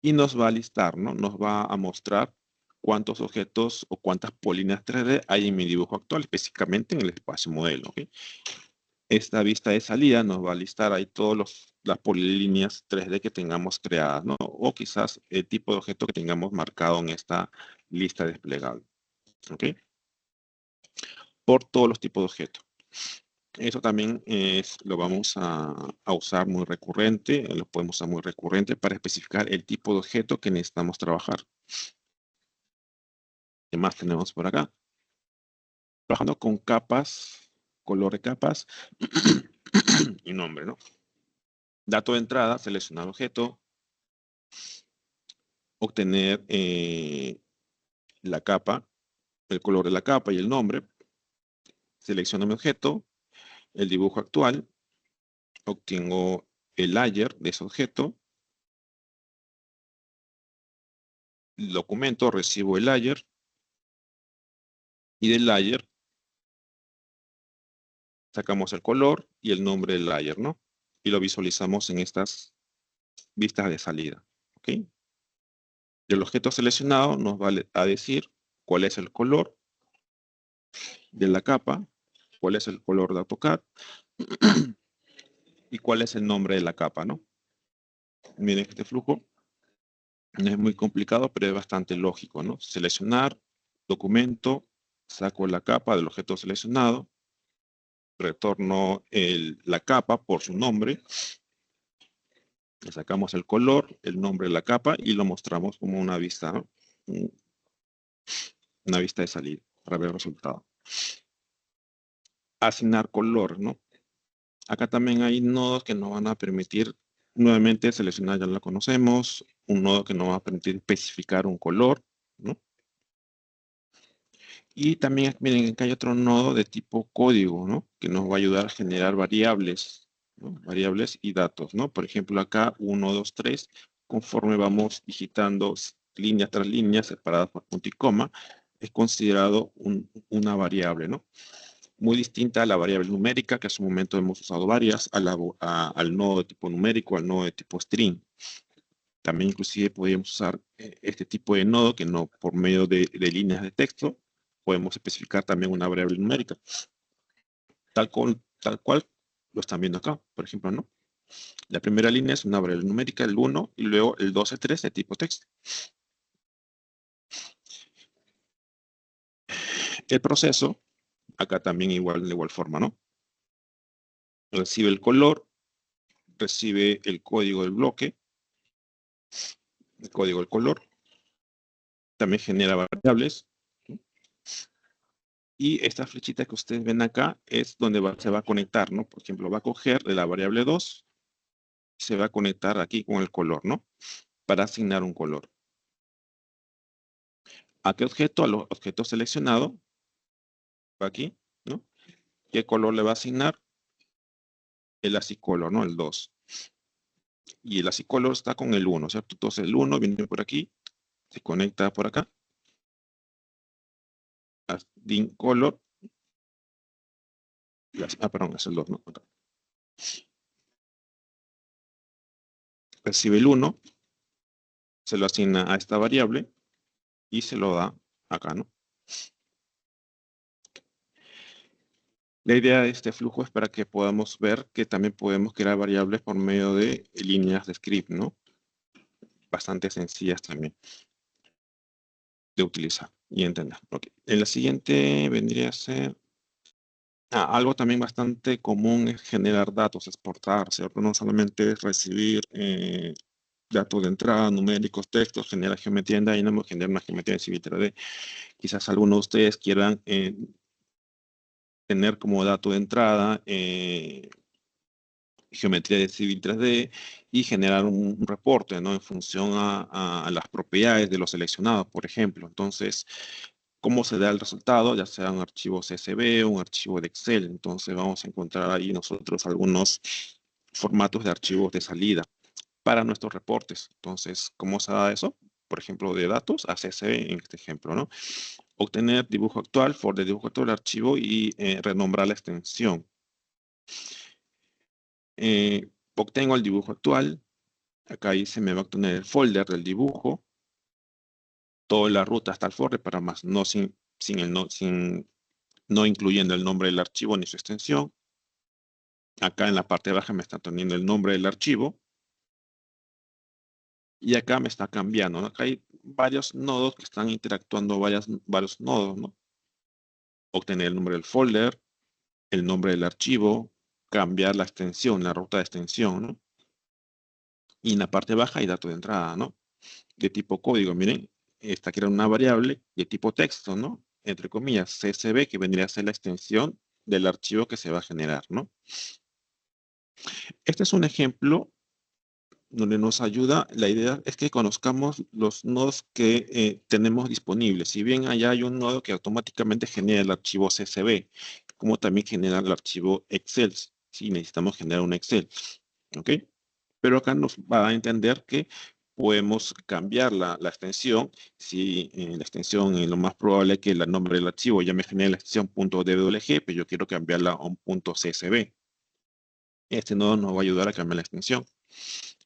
y nos va a listar, ¿no? Nos va a mostrar cuántos objetos o cuántas polilíneas 3D hay en mi dibujo actual, específicamente en el espacio modelo. ¿Okay? Esta vista de salida nos va a listar ahí todas las polilíneas 3D que tengamos creadas, ¿no? O quizás el tipo de objeto que tengamos marcado en esta lista desplegable. ¿Ok? Por todos los tipos de objetos. Eso también lo vamos a usar muy recurrente, lo podemos usar muy recurrente para especificar el tipo de objeto que necesitamos trabajar. ¿Qué más tenemos por acá? Trabajando con capas, color de capas y nombre, ¿no? Dato de entrada, seleccionar objeto, obtener la capa, el color de la capa y el nombre. Selecciono mi objeto, el dibujo actual, obtengo el layer de ese objeto, el documento, recibo el layer y del layer sacamos el color y el nombre del layer, ¿no? Y lo visualizamos en estas vistas de salida, ¿ok? El objeto seleccionado nos va a decir cuál es el color de la capa, cuál es el color de AutoCAD y cuál es el nombre de la capa, ¿no? Miren este flujo. No es muy complicado, pero es bastante lógico, ¿no? Seleccionar, documento, saco la capa del objeto seleccionado, retorno la capa por su nombre, le sacamos el color, el nombre de la capa y lo mostramos como una vista, ¿no? Una vista de salida para ver el resultado. Asignar color, ¿no? Acá también hay nodos que nos van a permitir, nuevamente seleccionar, ya lo conocemos, un nodo que nos va a permitir especificar un color, ¿no? Y también, miren, acá hay otro nodo de tipo código, ¿no? Que nos va a ayudar a generar variables, ¿no? Variables y datos, ¿no? Por ejemplo, acá 1, 2, 3, conforme vamos digitando línea tras línea separadas por punto y coma, es considerado una variable, ¿no? Muy distinta a la variable numérica, que hace un momento hemos usado varias, al nodo de tipo numérico, al nodo de tipo string. También inclusive podríamos usar este tipo de nodo que no por medio de líneas de texto podemos especificar también una variable numérica. Tal cual lo están viendo acá, por ejemplo, ¿no? La primera línea es una variable numérica, el 1, y luego el 12, 3 de tipo texto. El proceso, acá también de igual forma, ¿no? Recibe el color, recibe el código del bloque, el código del color, también genera variables. Y esta flechita que ustedes ven acá es donde se va a conectar, ¿no? Por ejemplo, va a coger de la variable 2, se va a conectar aquí con el color, ¿no? Para asignar un color. ¿A qué objeto? Al objeto seleccionado. Aquí, ¿no? ¿Qué color le va a asignar? El ASCII-Color, ¿no? El 2. Y el ASCII-Color está con el 1, ¿cierto? Entonces el 1 viene por aquí, se conecta por acá. ASCII-Color. Perdón, es el 2, ¿no? Acá. recibe el 1, se lo asigna a esta variable y se lo da acá, ¿no? La idea de este flujo es para que podamos ver que también podemos crear variables por medio de líneas de script, ¿no? Bastante sencillas también de utilizar y entender. Okay. En la siguiente vendría a ser algo también bastante común es generar datos, exportar, ¿cierto? No solamente es recibir datos de entrada, numéricos, textos, generar geometría en Dynamo, generar una geometría en Civil 3D. Quizás algunos de ustedes quieran tener como dato de entrada geometría de Civil 3D y generar un reporte, ¿no? En función a las propiedades de los seleccionados, por ejemplo. Entonces, ¿cómo se da el resultado? Ya sea un archivo CSV o un archivo de Excel. Entonces, vamos a encontrar ahí nosotros algunos formatos de archivos de salida para nuestros reportes. Entonces, ¿cómo se da eso? Por ejemplo, de datos a CSV en este ejemplo, ¿no? Obtener dibujo actual, for de dibujo actual del archivo y renombrar la extensión. Obtengo el dibujo actual. Acá dice me va a obtener el folder del dibujo. Toda la ruta hasta el folder para más, no no incluyendo el nombre del archivo ni su extensión. Acá en la parte baja me está teniendo el nombre del archivo. Y acá me está cambiando, ¿no? Acá hay varios nodos que están interactuando, varios nodos, ¿no? Obtener el nombre del folder, el nombre del archivo, cambiar la extensión, la ruta de extensión, ¿no? Y en la parte baja hay datos de entrada, ¿no? De tipo código, miren, esta que era una variable de tipo texto, ¿no? Entre comillas, CSV, que vendría a ser la extensión del archivo que se va a generar, ¿no? Este es un ejemplo donde nos ayuda, la idea es que conozcamos los nodos que tenemos disponibles. Si bien allá hay un nodo que automáticamente genera el archivo CSV, como también genera el archivo Excel, si necesitamos generar un Excel, ¿ok? Pero acá nos va a entender que podemos cambiar la extensión. Si la extensión es lo más probable es que el nombre del archivo ya me genere la extensión .dwg, pero yo quiero cambiarla a un .csv. Este nodo nos va a ayudar a cambiar la extensión.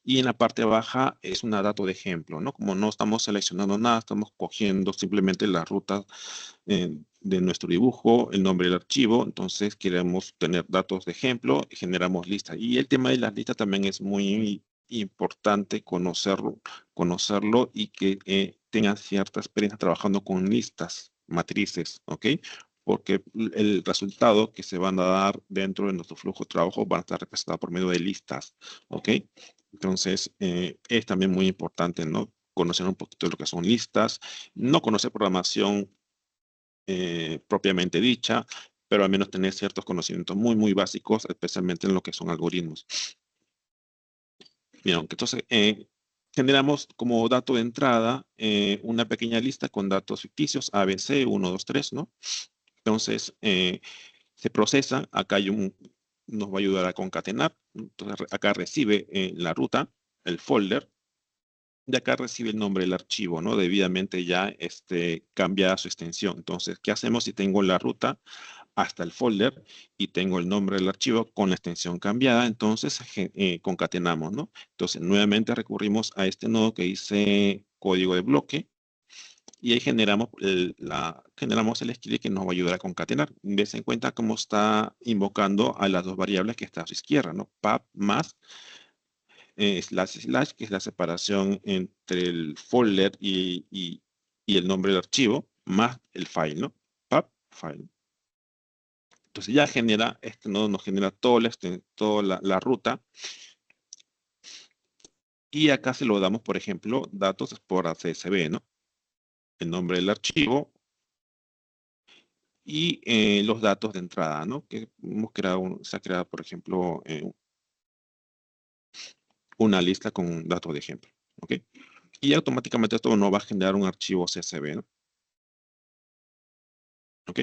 Y en la parte baja es una dato de ejemplo, ¿no? Como no estamos seleccionando nada, estamos cogiendo simplemente la ruta de nuestro dibujo, el nombre del archivo. Entonces queremos tener datos de ejemplo y generamos listas. Y el tema de las listas también es muy importante conocerlo y que tengan cierta experiencia trabajando con listas, matrices, ¿ok? Porque el resultado que se van a dar dentro de nuestro flujo de trabajo van a estar representados por medio de listas, ¿ok? Entonces, es también muy importante, ¿no? Conocer un poquito de lo que son listas, no conocer programación propiamente dicha, pero al menos tener ciertos conocimientos muy básicos, especialmente en lo que son algoritmos. Bien, entonces, generamos como dato de entrada una pequeña lista con datos ficticios, ABC, 1, 2, 3, ¿no? Entonces, se procesa, acá nos va a ayudar a concatenar, entonces acá recibe la ruta, el folder, de acá recibe el nombre del archivo, ¿no? Debidamente ya cambiada su extensión. Entonces, ¿qué hacemos si tengo la ruta hasta el folder y tengo el nombre del archivo con la extensión cambiada? Entonces, concatenamos, ¿no? Entonces, nuevamente recurrimos a este nodo que dice código de bloque y ahí generamos el script que nos va a ayudar a concatenar. Ves en cuenta cómo está invocando a las dos variables que está a su izquierda, ¿no? Pub más // que es la separación entre el folder y el nombre del archivo, más el file, ¿no? Pub file. Entonces ya genera, este nodo nos genera toda la ruta. Y acá se lo damos, por ejemplo, datos por CSV, ¿no? El nombre del archivo y los datos de entrada, ¿no? Que hemos creado, se ha creado, por ejemplo, una lista con datos de ejemplo, ¿ok? Y automáticamente esto nos va a generar un archivo CSV, ¿no? ¿Ok?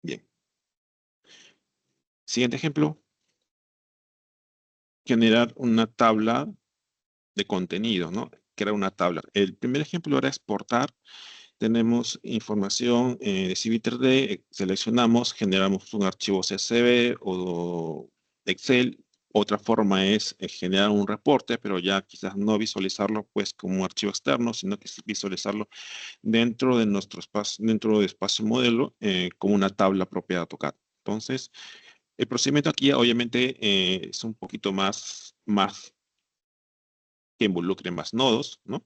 Bien. Siguiente ejemplo. Generar una tabla de contenido, ¿no? Crear una tabla. El primer ejemplo era exportar. Tenemos información de Civil 3D, seleccionamos, generamos un archivo CSV o Excel. Otra forma es generar un reporte, pero ya quizás no visualizarlo pues como un archivo externo, sino que visualizarlo dentro de nuestro espacio, dentro de espacio modelo, como una tabla propia de AutoCAD. Entonces, el procedimiento aquí obviamente es un poquito más que involucre más nodos, ¿no?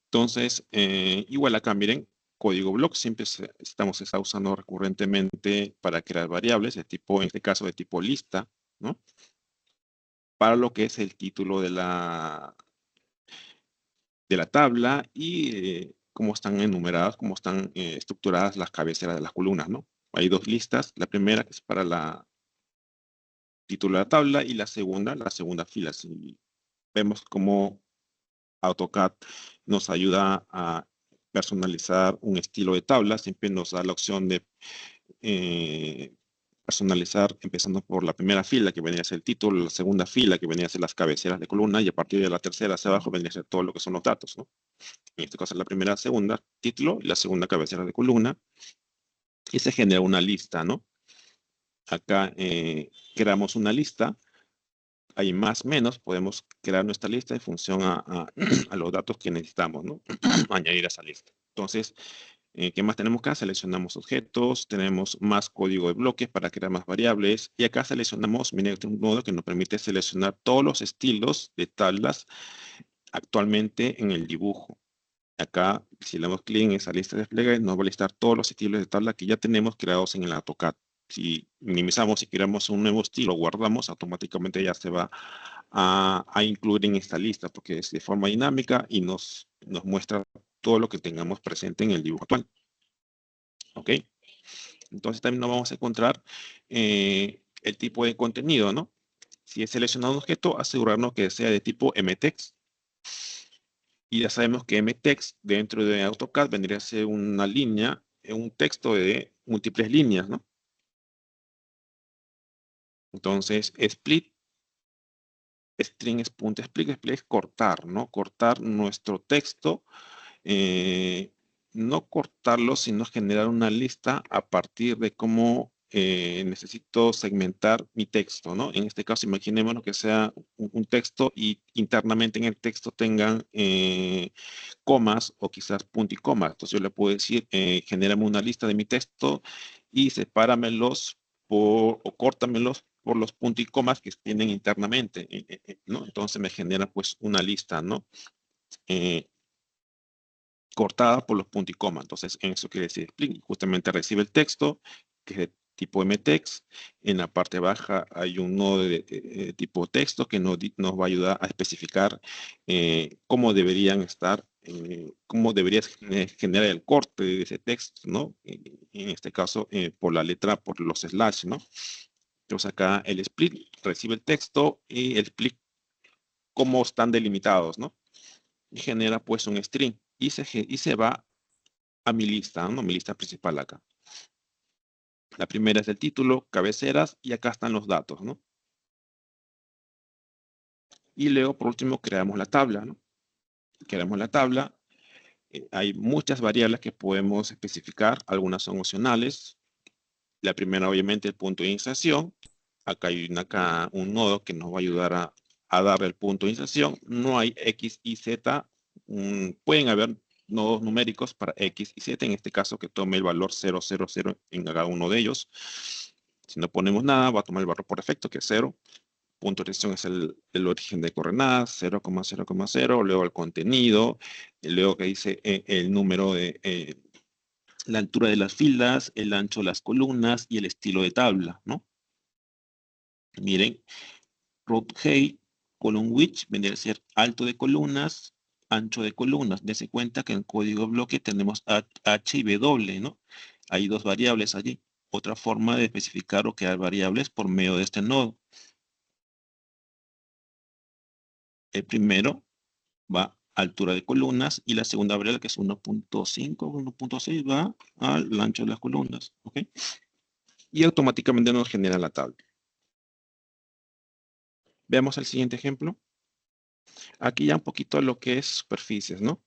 Entonces, igual acá miren, código block siempre estamos usando recurrentemente para crear variables de tipo, en este caso de tipo lista, ¿no? Para lo que es el título de la tabla y cómo están enumeradas, cómo están estructuradas las cabeceras de las columnas, ¿no? Hay dos listas, la primera que es para la título de la tabla y la segunda fila. Si vemos cómo AutoCAD nos ayuda a personalizar un estilo de tabla, siempre nos da la opción de personalizar empezando por la primera fila que venía a ser el título, la segunda fila que venía a ser las cabeceras de columna y a partir de la tercera hacia abajo venía a ser todo lo que son los datos, ¿no? En este caso la primera, segunda, título y la segunda cabecera de columna y se genera una lista, ¿no? Acá creamos una lista, hay más, menos, podemos crear nuestra lista en función a los datos que necesitamos, ¿no? Añadir a esa lista. Entonces, ¿qué más tenemos acá? Seleccionamos objetos, tenemos más código de bloques para crear más variables y acá seleccionamos, miren, un modo que nos permite seleccionar todos los estilos de tablas actualmente en el dibujo. Acá, si le damos clic en esa lista de despliegue, nos va a listar todos los estilos de tabla que ya tenemos creados en el AutoCAD. Si minimizamos y creamos un nuevo estilo, guardamos, automáticamente ya se va a incluir en esta lista porque es de forma dinámica y nos muestra todo lo que tengamos presente en el dibujo actual. ¿Ok? Entonces también nos vamos a encontrar el tipo de contenido, ¿no? Si es seleccionado un objeto, asegurarnos que sea de tipo mtext. Y ya sabemos que mtext dentro de AutoCAD vendría a ser una línea, un texto de múltiples líneas, ¿no? Entonces, split, string es punto split, split es cortar, ¿no? Cortar nuestro texto, no cortarlo, sino generar una lista a partir de cómo necesito segmentar mi texto, ¿no? En este caso, imaginémonos que sea un texto y internamente en el texto tengan comas o quizás punto y coma. Entonces yo le puedo decir, genérame una lista de mi texto y sepáramelos o córtamelos por los puntos y comas que tienen internamente, ¿no? Entonces me genera pues una lista, ¿no? Cortada por los puntos y comas. Entonces en eso quiere decir split. Justamente recibe el texto, que es de tipo mtext. En la parte baja hay un nodo de tipo texto que nos va a ayudar a especificar cómo deberían estar, cómo deberías generar el corte de ese texto, ¿no? En este caso, por la letra, por los slash, ¿no? Entonces acá el split recibe el texto y el split cómo están delimitados, ¿no? Y genera pues un string y se va a mi lista, ¿no? Mi lista principal acá. La primera es el título, cabeceras y acá están los datos, ¿no? Y luego, por último, creamos la tabla, ¿no? Creamos la tabla. Hay muchas variables que podemos especificar. Algunas son opcionales. La primera, obviamente, el punto de inserción. Acá hay un nodo que nos va a ayudar a darle el punto de inserción. No hay X y Z. Pueden haber nodos numéricos para X y Z. En este caso, que tome el valor 000 en cada uno de ellos. Si no ponemos nada, va a tomar el valor por defecto, que es 0. Punto de dirección es el origen de coordenadas, 0,0,0. Luego el contenido. Luego que dice el número de la altura de las filas, el ancho de las columnas y el estilo de tabla, ¿no? Miren, root height, column width, vendría a ser alto de columnas, ancho de columnas. Dese cuenta que en código bloque tenemos H y W, ¿no? Hay dos variables allí. Otra forma de especificar o crear variables por medio de este nodo. El primero va a altura de columnas y la segunda variable, que es 1.5, 1.6, va al ancho de las columnas, ¿ok? Y automáticamente nos genera la tabla. Veamos el siguiente ejemplo. Aquí ya un poquito lo que es superficies, ¿no?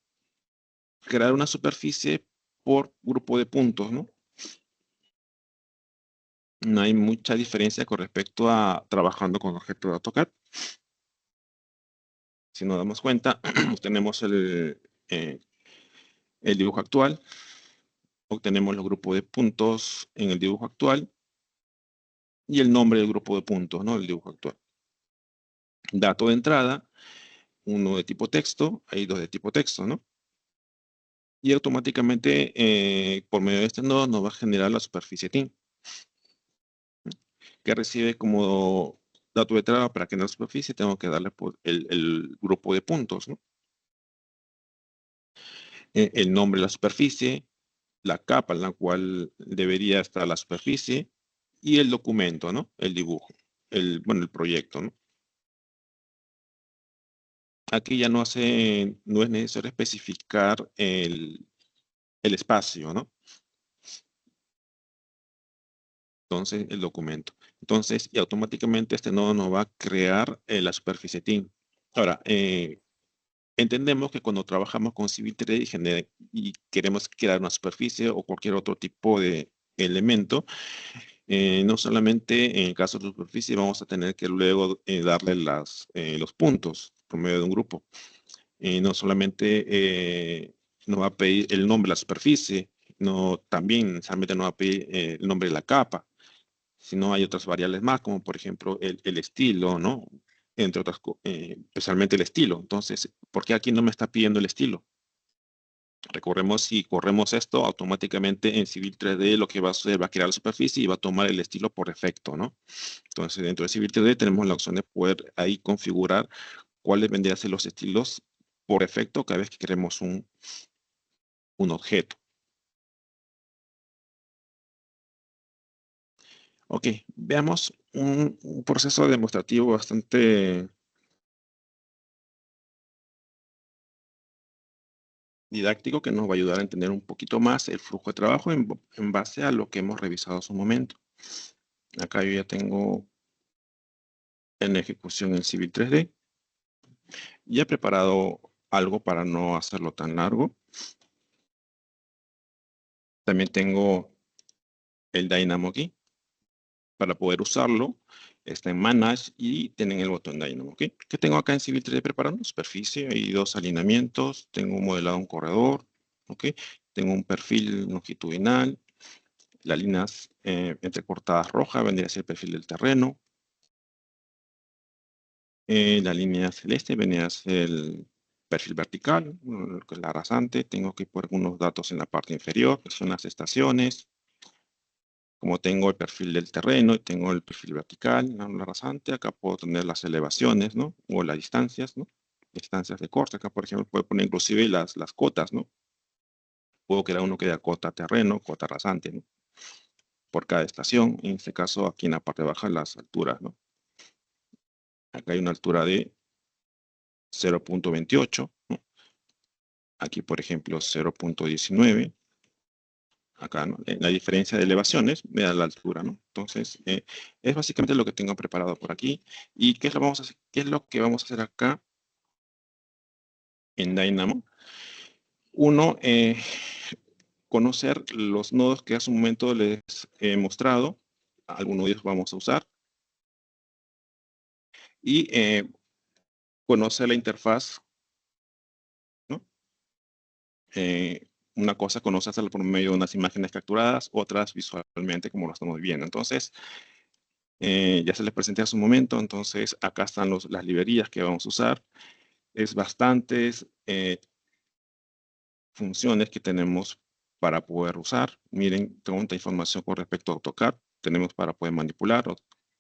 Crear una superficie por grupo de puntos, ¿no? No hay mucha diferencia con respecto a trabajando con objetos de AutoCAD. Si nos damos cuenta, tenemos el dibujo actual, obtenemos los grupos de puntos en el dibujo actual y el nombre del grupo de puntos, ¿no? El dibujo actual. Dato de entrada, uno de tipo texto, hay dos de tipo texto, ¿no? Y automáticamente, por medio de este nodo, nos va a generar la superficie TIN, que recibe como dato de entrada para que en la superficie tengo que darle por el grupo de puntos, ¿no? El nombre de la superficie, la capa en la cual debería estar la superficie y el documento, ¿no? El dibujo, el proyecto, ¿no? Aquí ya no es necesario especificar el espacio, ¿no? Entonces, el documento. Entonces, y automáticamente este nodo nos va a crear la superficie TIN. Ahora, entendemos que cuando trabajamos con Civil 3D y queremos crear una superficie o cualquier otro tipo de elemento, no solamente en el caso de la superficie vamos a tener que luego darle los puntos por medio de un grupo. No solamente nos va a pedir el nombre de la superficie, también necesariamente nos va a pedir el nombre de la capa, sino hay otras variables más, como por ejemplo el estilo, ¿no? Entre otras, especialmente el estilo. Entonces, ¿por qué aquí no me está pidiendo el estilo? Recorremos, si corremos esto, automáticamente en Civil 3D lo que va a hacer va a crear la superficie y va a tomar el estilo por defecto, ¿no? Entonces, dentro de Civil 3D tenemos la opción de poder ahí configurar cuáles vendrían a ser los estilos por defecto cada vez que queremos un objeto. Ok, veamos un proceso demostrativo bastante didáctico que nos va a ayudar a entender un poquito más el flujo de trabajo en base a lo que hemos revisado hace un momento. Acá yo ya tengo en ejecución el Civil 3D. Ya he preparado algo para no hacerlo tan largo. También tengo el Dynamo aquí. Para poder usarlo, está en Manage y tienen el botón Dynamo. ¿Okay? ¿Qué tengo acá en Civil 3D preparando? Superficie y dos alineamientos. Tengo modelado un corredor. ¿Okay? Tengo un perfil longitudinal. Las líneas entrecortadas rojas vendría a ser el perfil del terreno. La línea celeste vendría a ser el perfil vertical, que es la rasante. Tengo que poner algunos datos en la parte inferior, que son las estaciones. Como tengo el perfil del terreno y tengo el perfil vertical, la rasante, acá puedo tener las elevaciones, ¿no? O las distancias, ¿no? Distancias de corte. Acá, por ejemplo, puedo poner inclusive las cotas, ¿no? Puedo crear uno que da cota terreno, cota rasante, ¿no? Por cada estación. En este caso, aquí en la parte baja, las alturas, ¿no? Acá hay una altura de 0.28, ¿no? Aquí, por ejemplo, 0.19. Acá, ¿no? La diferencia de elevaciones me da la altura, ¿no? Entonces, es básicamente lo que tengo preparado por aquí. ¿Y qué es lo que vamos a hacer acá en Dynamo? Uno, conocer los nodos que hace un momento les he mostrado. Algunos de ellos vamos a usar. Y conocer la interfaz, ¿no? Una cosa conocerla por medio de unas imágenes capturadas, otras visualmente como lo estamos viendo. Entonces, ya se les presenté hace un momento, entonces acá están las librerías que vamos a usar. Es bastantes funciones que tenemos para poder usar. Miren, tengo mucha información con respecto a AutoCAD. Tenemos para poder manipular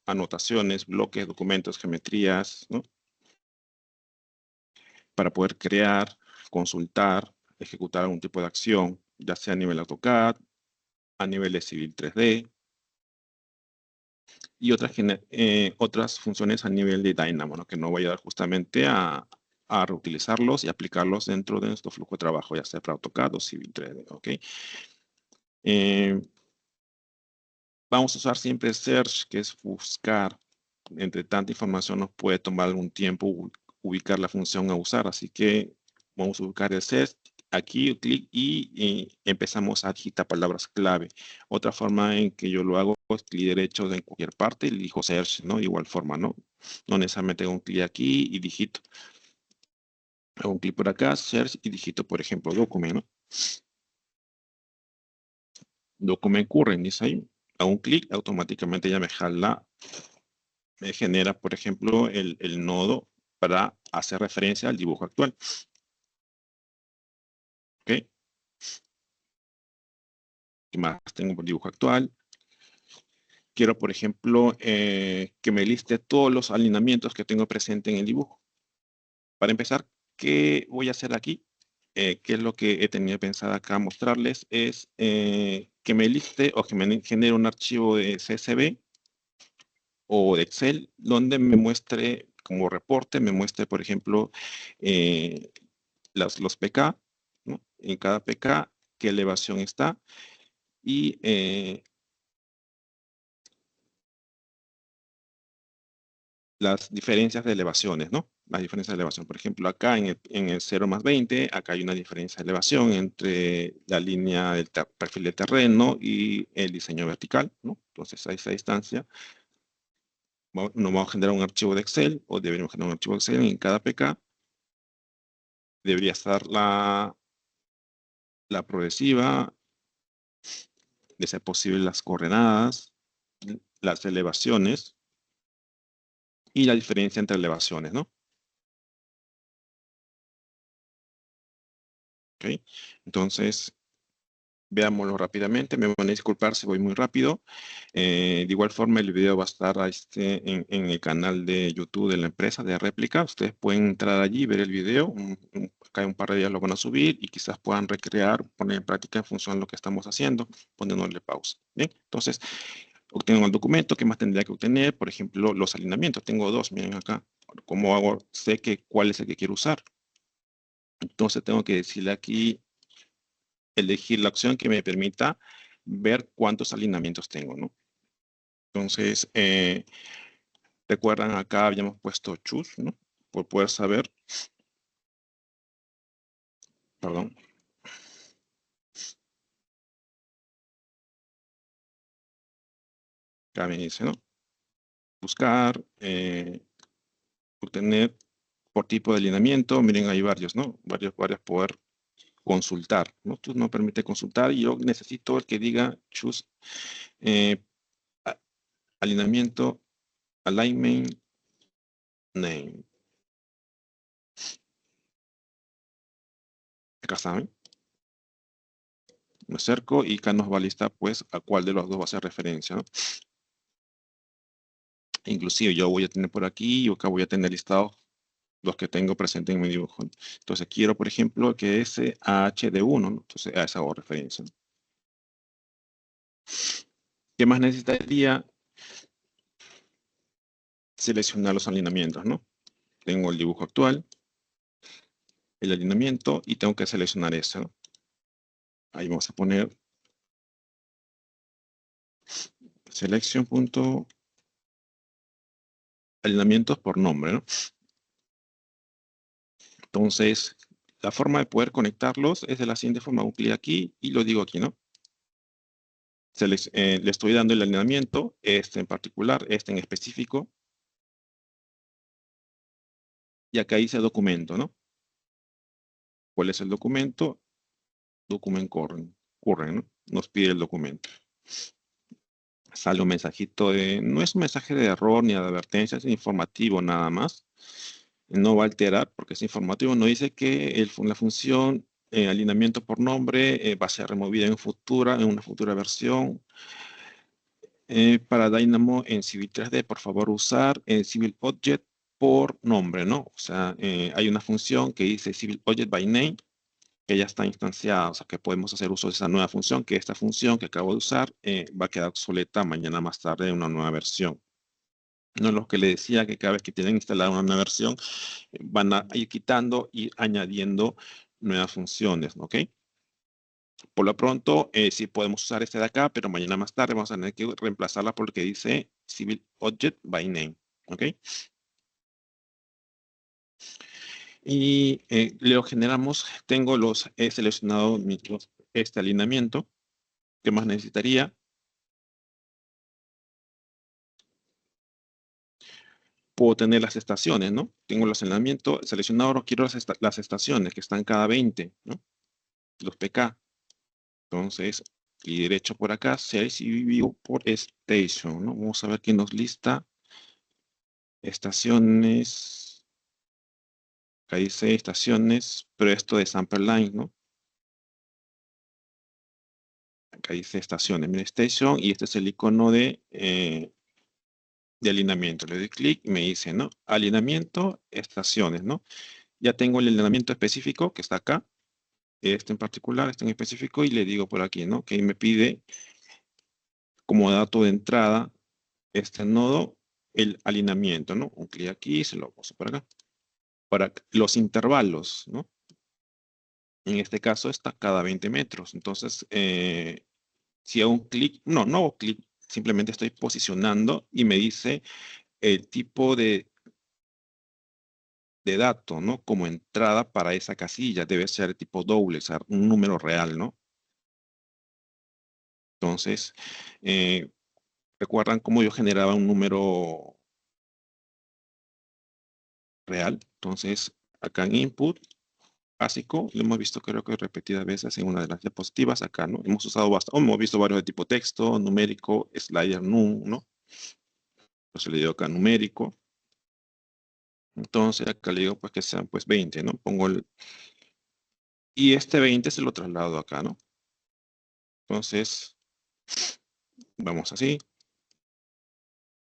anotaciones, bloques, documentos, geometrías, ¿no? Para poder crear, consultar, ejecutar algún tipo de acción, ya sea a nivel AutoCAD, a nivel de Civil 3D, y otras funciones a nivel de Dynamo, ¿no? Que nos va a ayudar justamente a reutilizarlos y aplicarlos dentro de nuestro flujo de trabajo, ya sea para AutoCAD o Civil 3D, ¿ok? Vamos a usar siempre Search, que es buscar. Entre tanta información nos puede tomar algún tiempo ubicar la función a usar, así que vamos a buscar el Search aquí clic y empezamos a digitar palabras clave. Otra forma en que yo lo hago es clic derecho en cualquier parte y elijo search, ¿no? De igual forma, ¿no? No necesariamente hago un clic aquí y digito. Hago un clic por acá, search y digito, por ejemplo, document, ¿no? Document current, dice ahí. Hago un clic, automáticamente ya me jala, me genera, por ejemplo, el nodo para hacer referencia al dibujo actual. ¿Ok? ¿Qué más tengo por dibujo actual? Quiero, por ejemplo, que me liste todos los alineamientos que tengo presente en el dibujo. Para empezar, ¿qué voy a hacer aquí? ¿Qué es lo que he tenido pensado acá mostrarles? Es que me liste o que me genere un archivo de CSV o de Excel donde me muestre como reporte, me muestre, por ejemplo, los PK, ¿no? En cada PK, qué elevación está y las diferencias de elevaciones, ¿no? Las diferencias de elevación. Por ejemplo, acá en el 0 más 20, acá hay una diferencia de elevación entre la línea del perfil de terreno y el diseño vertical, ¿no? Entonces, a esa distancia, nos vamos a generar un archivo de Excel, o deberíamos generar un archivo de Excel en cada PK. Debería estar la progresiva, de ser posible las coordenadas, las elevaciones y la diferencia entre elevaciones, ¿no? ¿Ok? Entonces, veámoslo rápidamente. Me van a disculpar si voy muy rápido. De igual forma, el video va a estar en el canal de YouTube de la empresa de réplica. Ustedes pueden entrar allí, ver el video. Acá en un par de días lo van a subir y quizás puedan recrear, poner en práctica en función de lo que estamos haciendo, poniéndole pausa. Bien, entonces, obtengo el documento. ¿Qué más tendría que obtener? Por ejemplo, los alineamientos. Tengo dos, miren acá. ¿Cómo hago? Sé cuál es el que quiero usar. Entonces, tengo que decirle aquí, elegir la opción que me permita ver cuántos alineamientos tengo, ¿no? Entonces, recuerdan acá habíamos puesto choose, ¿no? Por poder saber, perdón. Acá me dice, ¿no? Buscar, obtener por tipo de alineamiento. Miren, hay varios, ¿no? Varios poder consultar, ¿no? Esto nos permite consultar y yo necesito el que diga choose alineamiento, alignment name. Acá saben. Me acerco y acá nos va a listar, pues, a cuál de los dos va a hacer referencia, ¿no? Inclusive yo voy a tener por aquí, yo acá voy a tener listados los que tengo presente en mi dibujo. Entonces quiero, por ejemplo, que ese AHD1, ¿no? Entonces a esa hago referencia. ¿Qué más necesitaría? Seleccionar los alineamientos, ¿no? Tengo el dibujo actual, el alineamiento y tengo que seleccionar ese, ¿no? Ahí vamos a poner alineamientos por nombre, ¿no? Entonces, la forma de poder conectarlos es de la siguiente forma. Un clic aquí y lo digo aquí, ¿no? Le estoy dando el alineamiento, este en particular, este en específico. Y acá dice documento, ¿no? ¿Cuál es el documento? Document current, ¿no? Nos pide el documento. Sale un mensajito no es un mensaje de error ni de advertencia, es informativo nada más. No va a alterar porque es informativo. No dice que la función alineamiento por nombre va a ser removida en una futura versión. Para Dynamo en Civil 3D, por favor, usar Civil Object por nombre, ¿no? O sea, hay una función que dice Civil Object by Name, que ya está instanciada, o sea, que podemos hacer uso de esa nueva función, que esta función que acabo de usar va a quedar obsoleta mañana más tarde en una nueva versión. No es lo que le decía, que cada vez que tienen instalada una nueva versión, van a ir quitando y añadiendo nuevas funciones, ¿ok? Por lo pronto, sí podemos usar este de acá, pero mañana más tarde vamos a tener que reemplazarla por lo que dice Civil Object by Name. ¿Ok? Y lo generamos, he seleccionado este alineamiento. ¿Qué más necesitaría? Puedo tener las estaciones, ¿no? Tengo los alineamientos seleccionados, no quiero las estaciones que están cada 20, ¿no? Los PK. Entonces, clic derecho por acá, Search y View por Station, ¿no? Vamos a ver qué nos lista. Estaciones. Acá dice estaciones, pero esto de Sample Line, ¿no? Acá dice estaciones, mira, Station, y este es el icono de alineamiento. Le doy clic y me dice, ¿no? Alineamiento, estaciones, ¿no? Ya tengo el alineamiento específico que está acá. Este en particular, este en específico, y le digo por aquí, ¿no? Que me pide como dato de entrada este nodo, el alineamiento, ¿no? Un clic aquí, se lo paso para acá. Para los intervalos, ¿no? En este caso está cada 20 metros. Entonces, si hago un clic, no hago clic, simplemente estoy posicionando y me dice el tipo de dato, ¿no? Como entrada para esa casilla. Debe ser tipo doble, o sea, un número real, ¿no? Entonces, ¿recuerdan cómo yo generaba un número real? Entonces, acá en Input, básico, lo hemos visto creo que repetidas veces en una de las diapositivas acá, ¿no? Hemos usado bastante, hemos visto varios de tipo texto, numérico, slider, num, ¿no? Entonces le digo acá numérico. Entonces acá le digo pues que sean pues 20, ¿no? Pongo y este 20 se lo traslado acá, ¿no? Entonces, vamos así.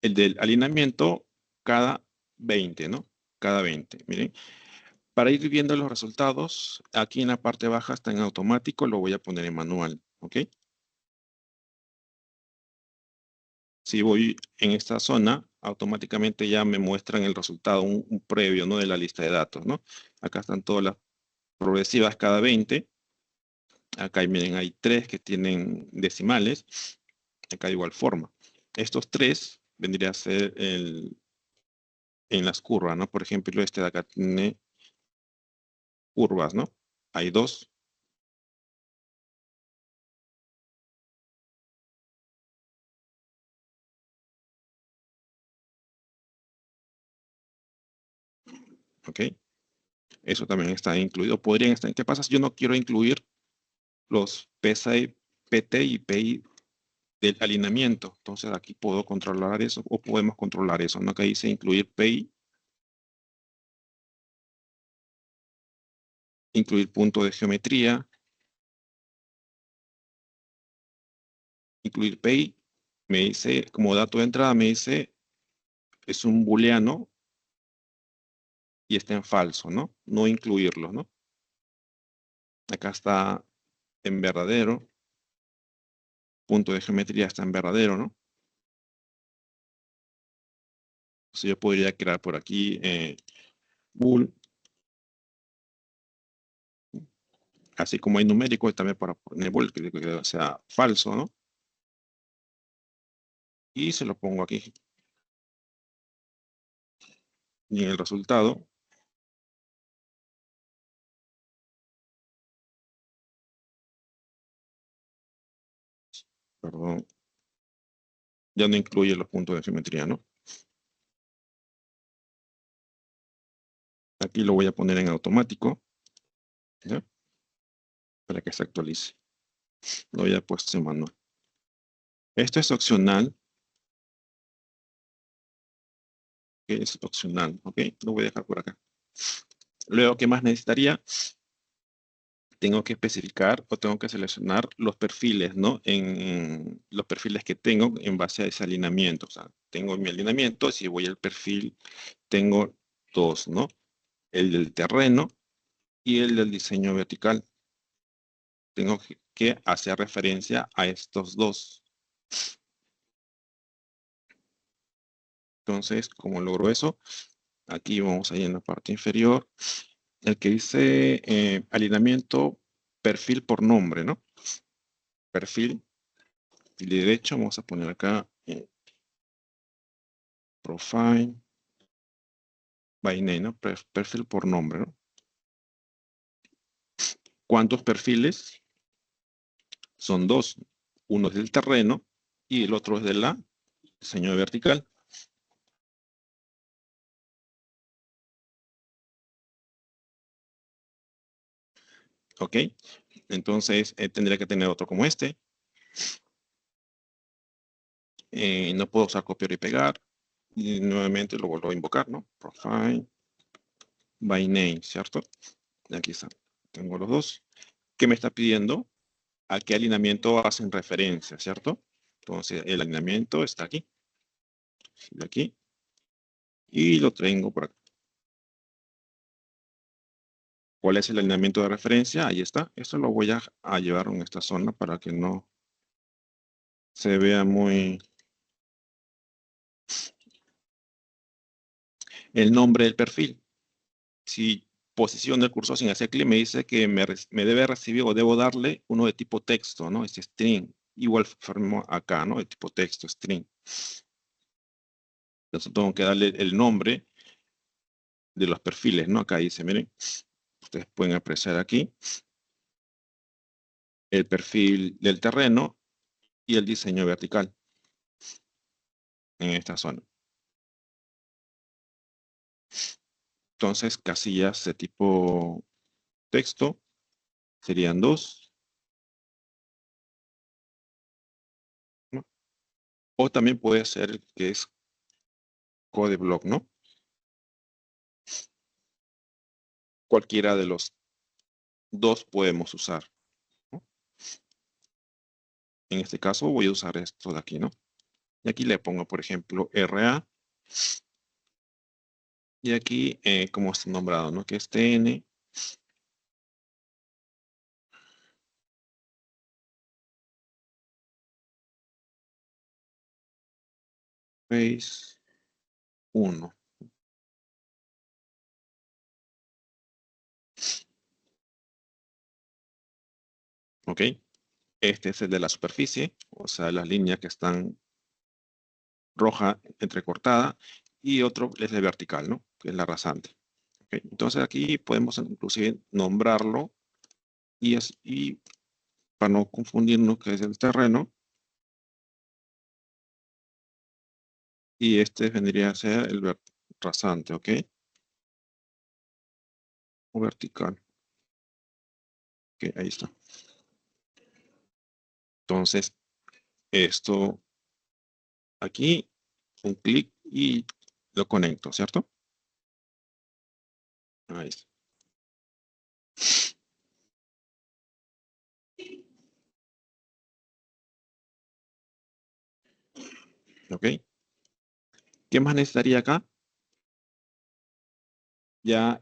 El del alineamiento cada 20, ¿no? Cada 20, miren. Para ir viendo los resultados, aquí en la parte baja está en automático, lo voy a poner en manual, ¿ok? Si voy en esta zona, automáticamente ya me muestran el resultado, un previo, ¿no? De la lista de datos, ¿no? Acá están todas las progresivas cada 20. Acá miren, hay 3 que tienen decimales. Acá de igual forma. Estos 3 vendría a ser en las curvas, ¿no? Por ejemplo, este de acá tiene curvas, ¿no? Hay 2. ¿Ok? Eso también está incluido. Podrían estar. ¿Qué pasa si yo no quiero incluir los PSI, PT y PI del alineamiento? Entonces aquí puedo controlar eso o podemos controlar eso, ¿no? Acá dice incluir PI, incluir punto de geometría, incluir PI. Me dice, como dato de entrada, me dice, es un booleano y está en falso, ¿no? No incluirlo, ¿no? Acá está en verdadero. Punto de geometría está en verdadero, ¿no? Entonces yo podría crear por aquí bool. Así como hay numérico, también para poner bool, que sea falso, ¿no? Y se lo pongo aquí. Y en el resultado, perdón, ya no incluye los puntos de geometría, ¿no? Aquí lo voy a poner en automático, ¿ya? Para que se actualice. Lo había puesto en manual. Esto es opcional. Que es opcional, ¿ok? Lo voy a dejar por acá. Luego, ¿qué más necesitaría? Tengo que especificar o tengo que seleccionar los perfiles, ¿no? En los perfiles que tengo en base a ese alineamiento. O sea, tengo mi alineamiento, si voy al perfil, tengo 2, ¿no? El del terreno y el del diseño vertical. Tengo que hacer referencia a estos 2. Entonces, ¿cómo logro eso? Aquí vamos ahí en la parte inferior. El que dice alineamiento, perfil por nombre, ¿no? Perfil. Y de derecho vamos a poner acá profile by name, ¿no? Perfil por nombre, ¿no? ¿Cuántos perfiles? Son dos. Uno es del terreno y el otro es de la diseño vertical. ¿Ok? Entonces, tendría que tener otro como este. No puedo usar copiar y pegar. Y nuevamente lo vuelvo a invocar, ¿no? Profile by name, ¿cierto? Y aquí está. Tengo los dos. ¿Qué me está pidiendo? ¿A qué alineamiento hacen referencia, cierto? Entonces, el alineamiento está aquí. De aquí. Y lo tengo por acá. ¿Cuál es el alineamiento de referencia? Ahí está. Esto lo voy a llevar en esta zona para que no se vea muy... El nombre del perfil. Si posiciono el cursor sin hacer clic, me dice que me debe recibir o debo darle uno de tipo texto, ¿no? Este string. Igual formo acá, ¿no? De tipo texto, string. Entonces tengo que darle el nombre de los perfiles, ¿no? Acá dice, miren, ustedes pueden apreciar aquí el perfil del terreno y el diseño vertical en esta zona. Entonces, casillas de tipo texto serían 2, ¿no? O también puede ser que es code block, ¿no? Cualquiera de los dos podemos usar, ¿no? En este caso voy a usar esto de aquí, ¿no? Y aquí le pongo, por ejemplo, RA. Y aquí, como está nombrado, ¿no? Que es TN. Space 1. ¿Ok? Este es el de la superficie, o sea, las líneas que están roja entrecortada, y otro es el vertical, ¿no? Que es la rasante. ¿Ok? Entonces aquí podemos inclusive nombrarlo y para no confundirnos que es el terreno, y este vendría a ser el rasante, ¿ok? O vertical. Ok, ahí está. Entonces, esto aquí, un clic y lo conecto, ¿cierto? Ahí está. ¿Ok? ¿Qué más necesitaría acá? Ya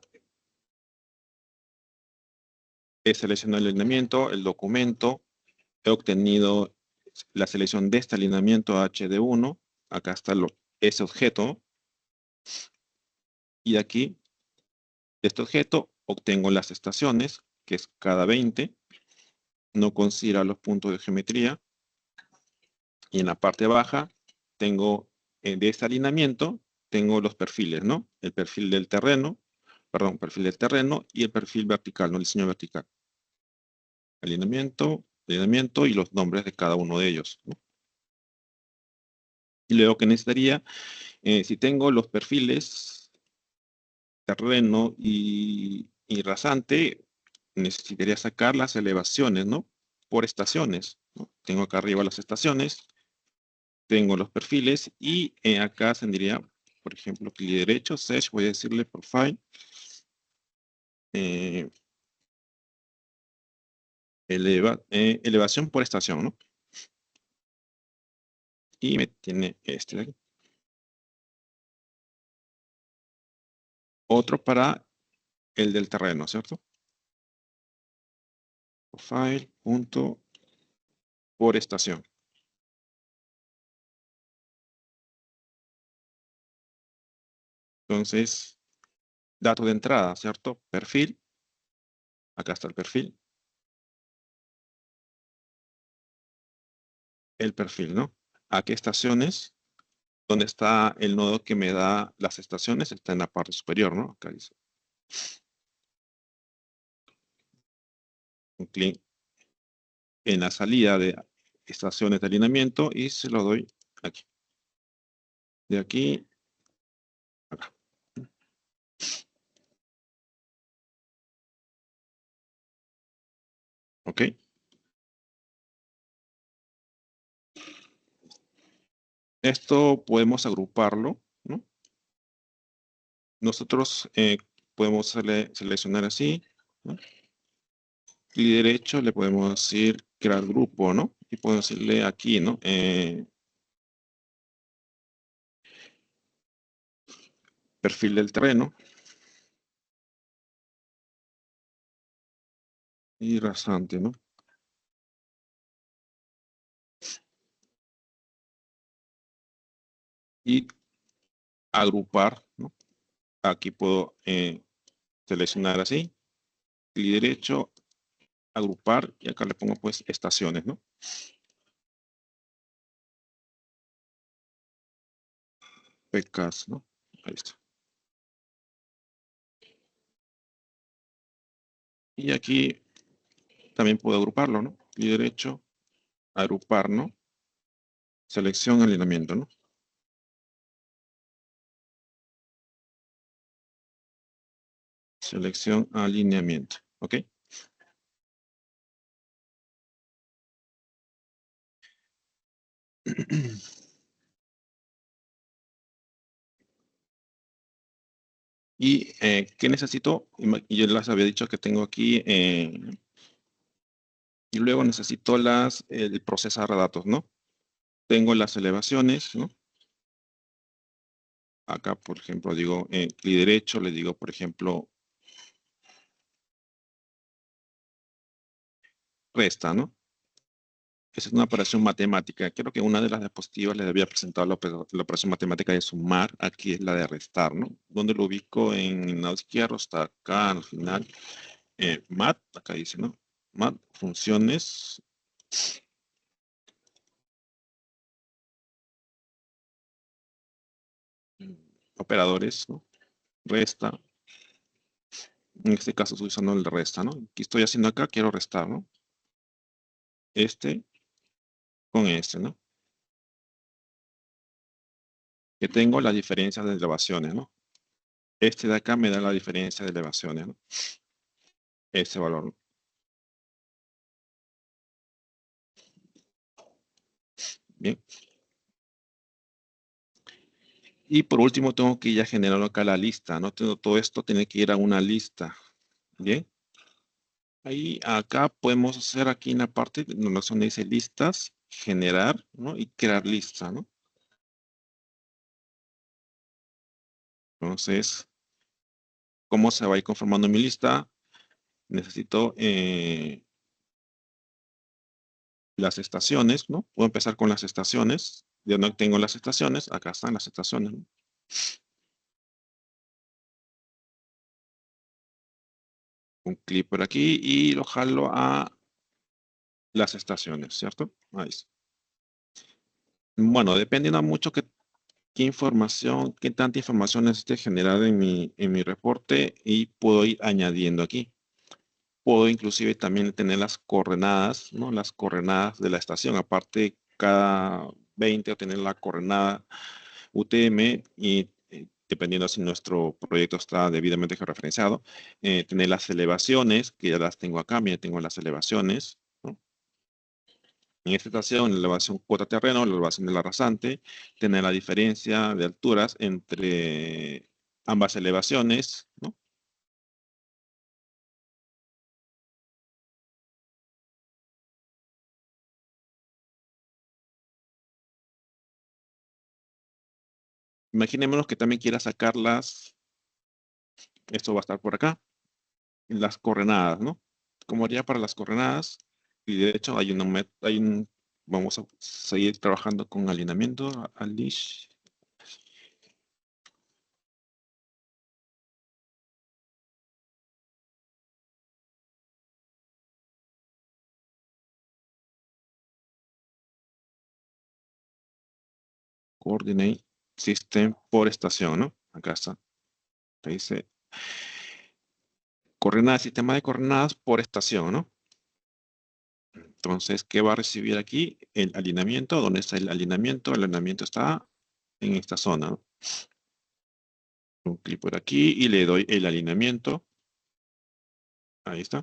he seleccionado el alineamiento, el documento, he obtenido la selección de este alineamiento HD1, acá está ese objeto, y aquí, de este objeto, obtengo las estaciones, que es cada 20, no considera los puntos de geometría, y en la parte baja tengo, de este alineamiento, tengo los perfiles, ¿no? El perfil del terreno, perdón, perfil del terreno y el perfil vertical, ¿no? El diseño vertical. Alineamiento y los nombres de cada uno de ellos, ¿no? Y luego que necesitaría, si tengo los perfiles terreno y rasante, necesitaría sacar las elevaciones, ¿no? Por estaciones, ¿no? Tengo acá arriba las estaciones, tengo los perfiles y acá tendría, por ejemplo, clic derecho, search, voy a decirle profile, eh, elevación por estación, ¿no? Y me tiene este de aquí. Otro para el del terreno, ¿cierto? Profile, punto, por estación. Entonces, dato de entrada, ¿cierto? Perfil. Acá está el perfil. El perfil, ¿no? ¿A qué estaciones? ¿Dónde está el nodo que me da las estaciones? Está en la parte superior, ¿no? Acá dice. un clic en la salida de estaciones de alineamiento y se lo doy aquí. De aquí, acá. ¿Ok? Esto podemos agruparlo, ¿no? Nosotros podemos seleccionar así, ¿no? Y derecho le podemos decir crear grupo, ¿no? Y podemos decirle aquí, ¿no? Perfil del terreno. Y rasante, ¿no? Y agrupar, ¿no? Aquí puedo seleccionar así, clic derecho, agrupar, y acá le pongo pues estaciones, ¿no? Pecas, ¿no? Ahí está. Y aquí también puedo agruparlo, ¿no? Clic derecho, agrupar, ¿no? Selección, alineamiento, ¿no? Selección, alineamiento, ¿ok? ¿Y qué necesito? Yo les había dicho que tengo aquí, y luego necesito el procesar datos, ¿no? Tengo las elevaciones, ¿no? Acá, por ejemplo, digo clic derecho, le digo, por ejemplo, resta, ¿no? Esa es una operación matemática. Creo que una de las diapositivas les había presentado la operación matemática de sumar. Aquí es la de restar, ¿no? ¿Dónde lo ubico? En el lado izquierdo, está acá al final. Mat, acá dice, ¿no? Mat, funciones. Operadores, ¿no? Resta. En este caso estoy usando el de resta, ¿no? ¿Qué estoy haciendo acá? Quiero restar, ¿no? Este con este, ¿no? Que tengo las diferencias de elevaciones, ¿no? Este de acá me da la diferencia de elevaciones, ¿no? Este valor, ¿no? Bien. Y por último tengo que ya generar acá la lista, ¿no? Todo esto tiene que ir a una lista. Bien. Ahí acá podemos hacer aquí en la parte donde dice listas, generar, ¿no? Y crear lista, ¿no? Entonces, ¿cómo se va a ir conformando mi lista? Necesito las estaciones, ¿no? Puedo empezar con las estaciones. Yo no tengo las estaciones, acá están las estaciones, ¿no? Un clic por aquí y lo jalo a las estaciones, ¿cierto? Ahí está. Bueno, dependiendo mucho qué información, qué tanta información necesite generar en mi reporte y puedo ir añadiendo aquí. Puedo inclusive también tener las coordenadas, ¿no? Las coordenadas de la estación. Aparte, cada 20 tener la coordenada UTM y dependiendo si nuestro proyecto está debidamente georreferenciado, tener las elevaciones, que ya las tengo acá, mira, tengo las elevaciones, ¿no? En esta estación, la elevación cuota terreno, la elevación de la rasante, tener la diferencia de alturas entre ambas elevaciones, ¿no? Imaginémonos que también quiera sacarlas, esto va a estar por acá, las coordenadas, ¿no? Como haría para las coordenadas, y de hecho vamos a seguir trabajando con alineamiento, Alish, Coordinate System por estación, ¿no? Acá está. Ahí dice coordenadas, sistema de coordenadas por estación, ¿no? Entonces, ¿qué va a recibir aquí? El alineamiento. ¿Dónde está el alineamiento? El alineamiento está en esta zona, ¿no? Un clic por aquí y le doy el alineamiento. Ahí está.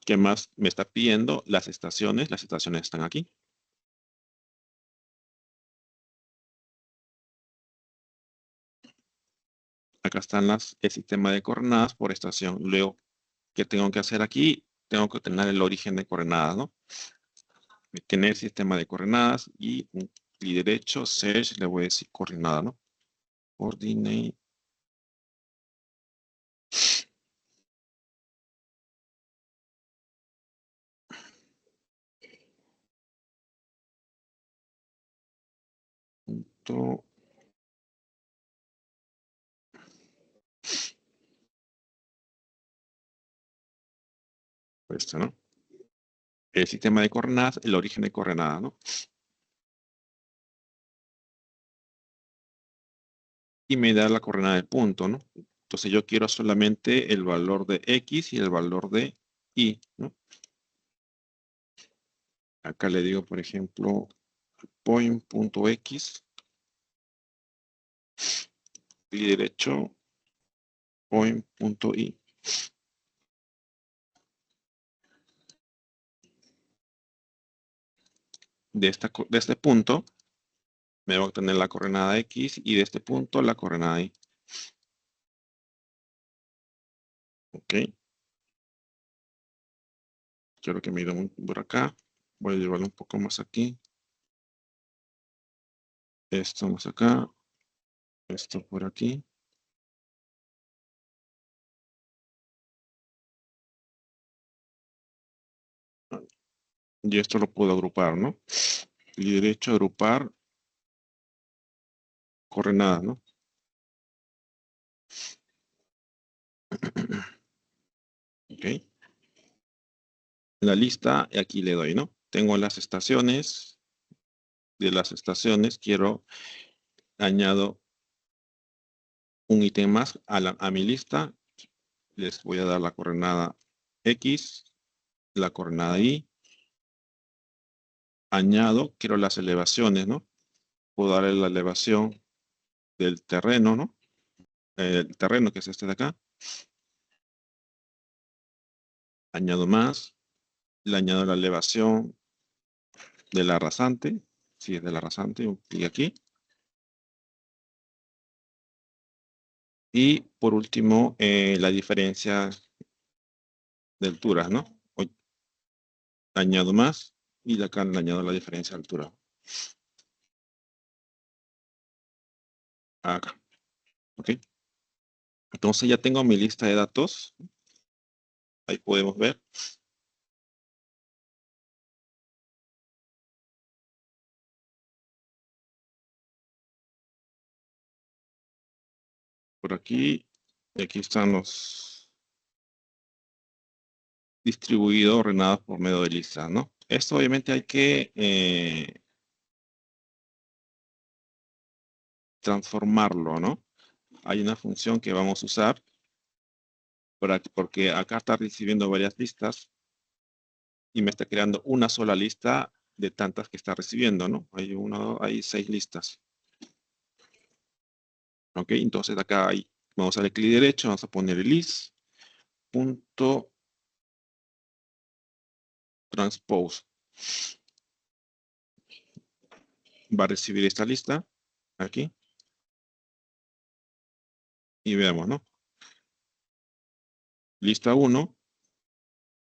¿Qué más me está pidiendo? Las estaciones. Las estaciones están aquí. Acá están el sistema de coordenadas por estación. Luego, ¿qué tengo que hacer aquí? Tengo que tener el origen de coordenadas, ¿no? Tener sistema de coordenadas y un clic derecho, search, le voy a decir coordenada, ¿no? Coordinate. Punto. Esto, ¿no? El sistema de coordenadas, el origen de coordenadas, ¿no? Y me da la coordenada del punto, ¿no? Entonces yo quiero solamente el valor de X y el valor de Y, ¿no? Acá le digo, por ejemplo, point.x y derecho point.y. De este punto me va a obtener la coordenada X y de este punto la coordenada Y. Ok. Quiero que me mida por acá. Voy a llevarlo un poco más aquí. Esto más acá. Esto por aquí. Y esto lo puedo agrupar, ¿no? Y derecho a agrupar coordenadas, ¿no? Ok. La lista, aquí le doy, ¿no? Tengo las estaciones. De las estaciones añado un ítem más a mi lista. Les voy a dar la coordenada X, la coordenada Y. Añado, quiero las elevaciones, ¿no? Puedo darle la elevación del terreno, ¿no? El terreno que es este de acá. Añado más. Le añado la elevación de la rasante. Si es de la rasante, un clic aquí. Y por último, la diferencia de alturas, ¿no? Añado más y acá le añado la diferencia de altura. Acá. ¿Ok? Entonces ya tengo mi lista de datos. Ahí podemos ver. Por aquí. Y aquí están los distribuidos, ordenados por medio de listas, ¿no? Esto obviamente hay que transformarlo, ¿no? Hay una función que vamos a usar porque acá está recibiendo varias listas y me está creando una sola lista de tantas que está recibiendo, ¿no? Hay 6 listas. Ok, entonces acá vamos a darle clic derecho, vamos a poner list punto transpose. Va a recibir esta lista aquí y veamos, ¿no? Lista 1,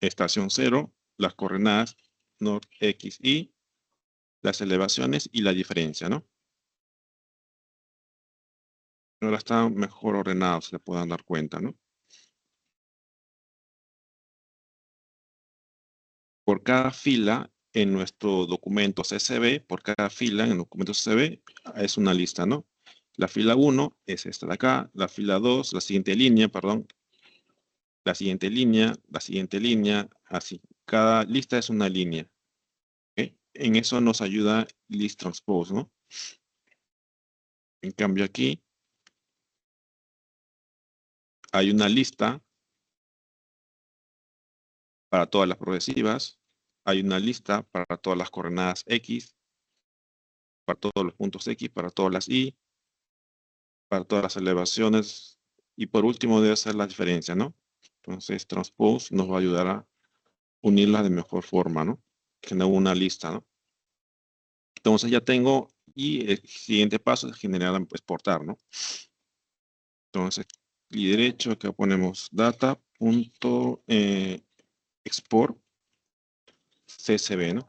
estación 0, las coordenadas north, x, y, las elevaciones y la diferencia, ¿no? Ahora están mejor ordenados, se puedan dar cuenta, ¿no? Por cada fila en nuestro documento CSV, por cada fila en el documento CSV es una lista, ¿no? La fila 1 es esta de acá, la fila 2, la siguiente línea, perdón, la siguiente línea, así. Cada lista es una línea. ¿Okay? En eso nos ayuda list transpose, ¿no? En cambio aquí hay una lista para todas las progresivas. Hay una lista para todas las coordenadas X, para todos los puntos X, para todas las Y, para todas las elevaciones. Y por último debe ser la diferencia, ¿no? Entonces, transpose nos va a ayudar a unirlas de mejor forma, ¿no? Generar una lista, ¿no? Entonces ya tengo, y el siguiente paso es generar, exportar, ¿no? Entonces, y derecho, acá ponemos data.export CSV, ¿no?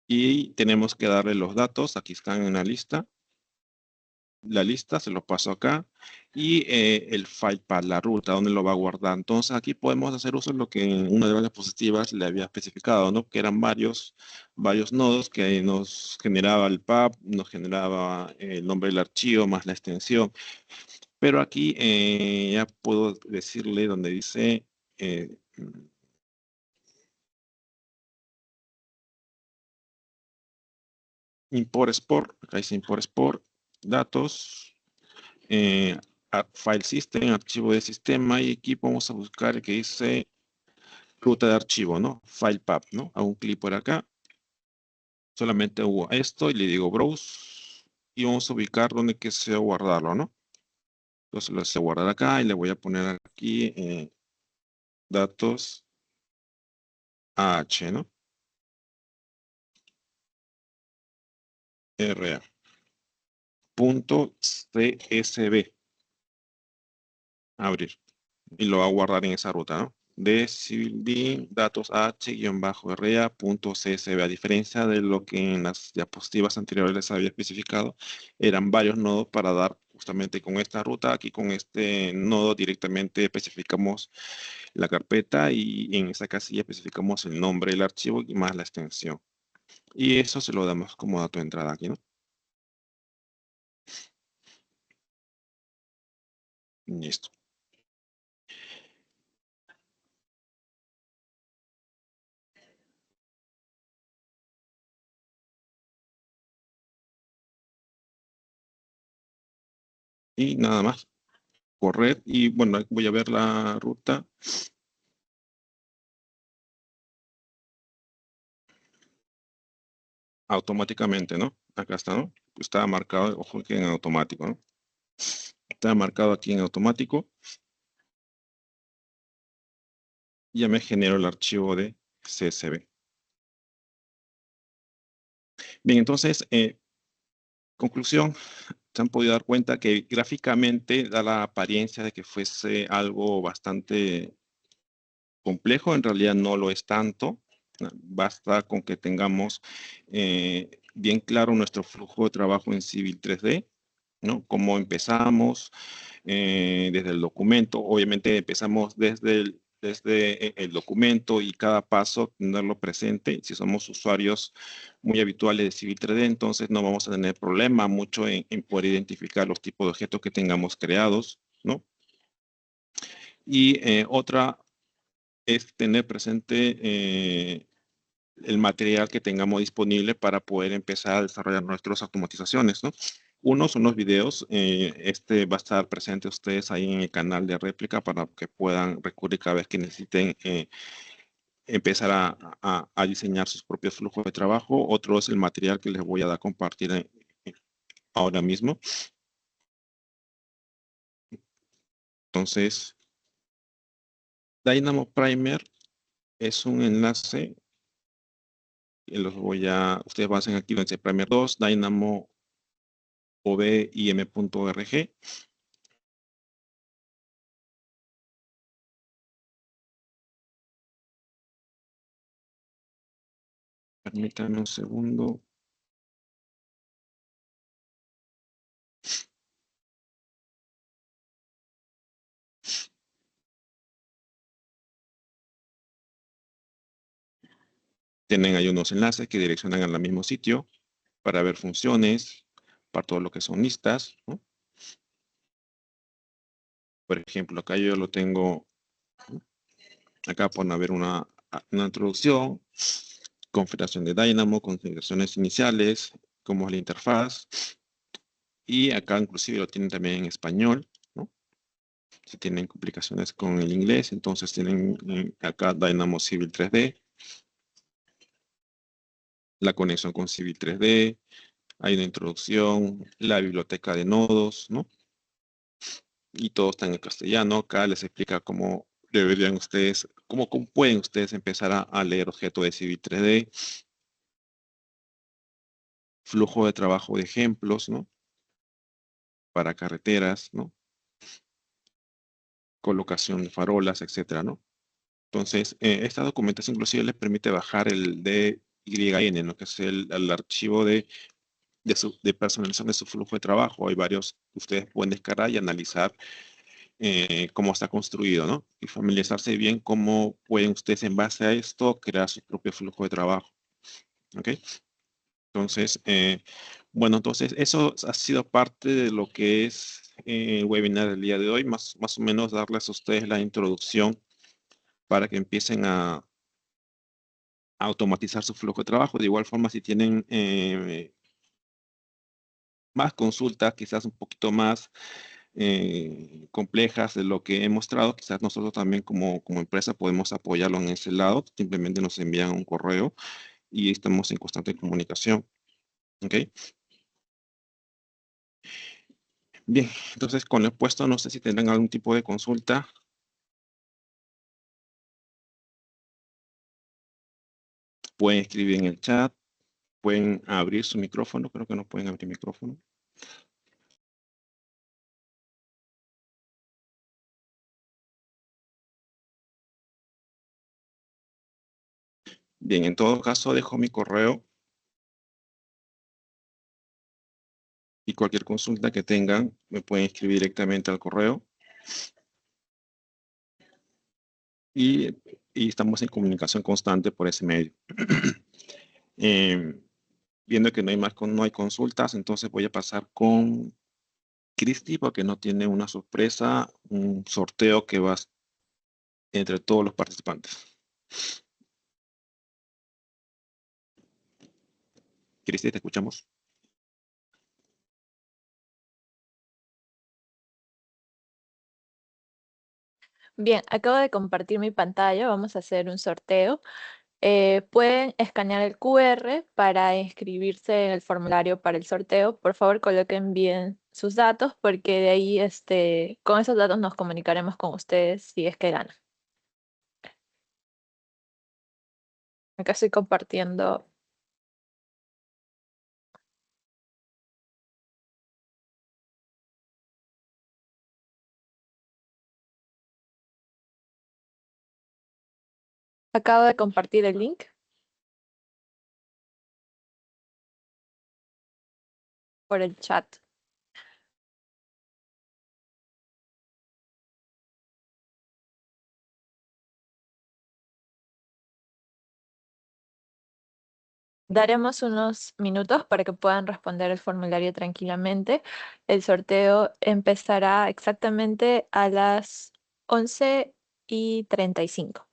Y tenemos que darle los datos, aquí están en la lista se los paso acá, y el file path, la ruta, donde lo va a guardar. Entonces aquí podemos hacer uso de lo que en una de las diapositivas le había especificado, ¿no? Que eran varios nodos que nos generaba el path, nos generaba el nombre del archivo más la extensión. Pero aquí ya puedo decirle donde dice import export, acá dice import export, datos, file system, archivo de sistema, y aquí vamos a buscar el que dice ruta de archivo, ¿no? File path, ¿no? Hago un clic por acá, solamente hubo esto y le digo browse y vamos a ubicar donde que sea guardarlo, ¿no? Entonces lo voy a guardar acá y le voy a poner aquí datos AH, ¿no? RA. Punto CSV. Abrir. Y lo va a guardar en esa ruta, ¿no? De civil datos h-ra.csv. A diferencia de lo que en las diapositivas anteriores les había especificado, eran varios nodos para dar justamente con esta ruta. Aquí con este nodo directamente especificamos la carpeta y en esa casilla especificamos el nombre del archivo y más la extensión. Y eso se lo damos como dato de entrada aquí, ¿no? Listo. Y nada más. Correr y bueno, voy a ver la ruta. Automáticamente, ¿no? Acá está, ¿no? Está marcado, ojo que en automático, ¿no? Está marcado aquí en automático. Ya me genero el archivo de CSV. Bien, entonces, conclusión, se han podido dar cuenta que gráficamente da la apariencia de que fuese algo bastante complejo, en realidad no lo es tanto. Basta con que tengamos bien claro nuestro flujo de trabajo en Civil 3D, ¿no? Cómo empezamos desde el documento. Obviamente empezamos desde el documento y cada paso tenerlo presente. Si somos usuarios muy habituales de Civil 3D, entonces no vamos a tener problema mucho en poder identificar los tipos de objetos que tengamos creados, ¿no? Y otra es tener presente el material que tengamos disponible para poder empezar a desarrollar nuestras automatizaciones, ¿no? Uno son los videos, este va a estar presente ustedes ahí en el canal de réplica para que puedan recurrir cada vez que necesiten empezar a diseñar sus propios flujos de trabajo. Otro es el material que les voy a dar a compartir ahora mismo. Entonces, Dynamo Primer es un enlace ustedes van a hacer aquí donde Primer 2, Dynamo OBIM.org. Permítanme un segundo. Tienen ahí unos enlaces que direccionan al mismo sitio para ver funciones, para todo lo que son listas, ¿no? Por ejemplo, acá yo lo tengo, acá pueden ver una introducción, configuración de Dynamo, configuraciones iniciales, cómo es la interfaz, y acá inclusive lo tienen también en español, ¿no? Si tienen complicaciones con el inglés, entonces tienen acá Dynamo Civil 3D, la conexión con Civil 3D, hay una introducción, la biblioteca de nodos, ¿no? Y todo está en el castellano. Acá les explica cómo deberían ustedes, cómo pueden ustedes empezar a leer objetos de Civil 3D, flujo de trabajo de ejemplos, ¿no? Para carreteras, ¿no? Colocación de farolas, etcétera, ¿no? Entonces, esta documentación inclusive les permite bajar el DYN, ¿no? Que es el archivo de personalización de su flujo de trabajo. Hay varios que ustedes pueden descargar y analizar cómo está construido, ¿no? Y familiarizarse bien cómo pueden ustedes en base a esto crear su propio flujo de trabajo, ¿ok? Entonces, bueno, entonces eso ha sido parte de lo que es el webinar del día de hoy, más o menos darles a ustedes la introducción para que empiecen a automatizar su flujo de trabajo. De igual forma, si tienen más consultas, quizás un poquito más complejas de lo que he mostrado, quizás nosotros también como empresa podemos apoyarlo en ese lado. Simplemente nos envían un correo y estamos en constante comunicación. ¿Ok? Bien, entonces con el puesto no sé si tendrán algún tipo de consulta. Pueden escribir en el chat, pueden abrir su micrófono, creo que no pueden abrir micrófono. Bien, en todo caso dejo mi correo y cualquier consulta que tengan me pueden escribir directamente al correo y, y estamos en comunicación constante por ese medio. Viendo que no hay más, no hay consultas, entonces voy a pasar con Cristi porque no tiene una sorpresa, un sorteo que va entre todos los participantes. Cristi, te escuchamos. Bien, acabo de compartir mi pantalla. Vamos a hacer un sorteo. Pueden escanear el QR para inscribirse en el formulario para el sorteo. Por favor, coloquen bien sus datos porque de ahí, con esos datos nos comunicaremos con ustedes si es que ganan. Acá estoy compartiendo. Acabo de compartir el link por el chat. Daremos unos minutos para que puedan responder el formulario tranquilamente. El sorteo empezará exactamente a las 11:35.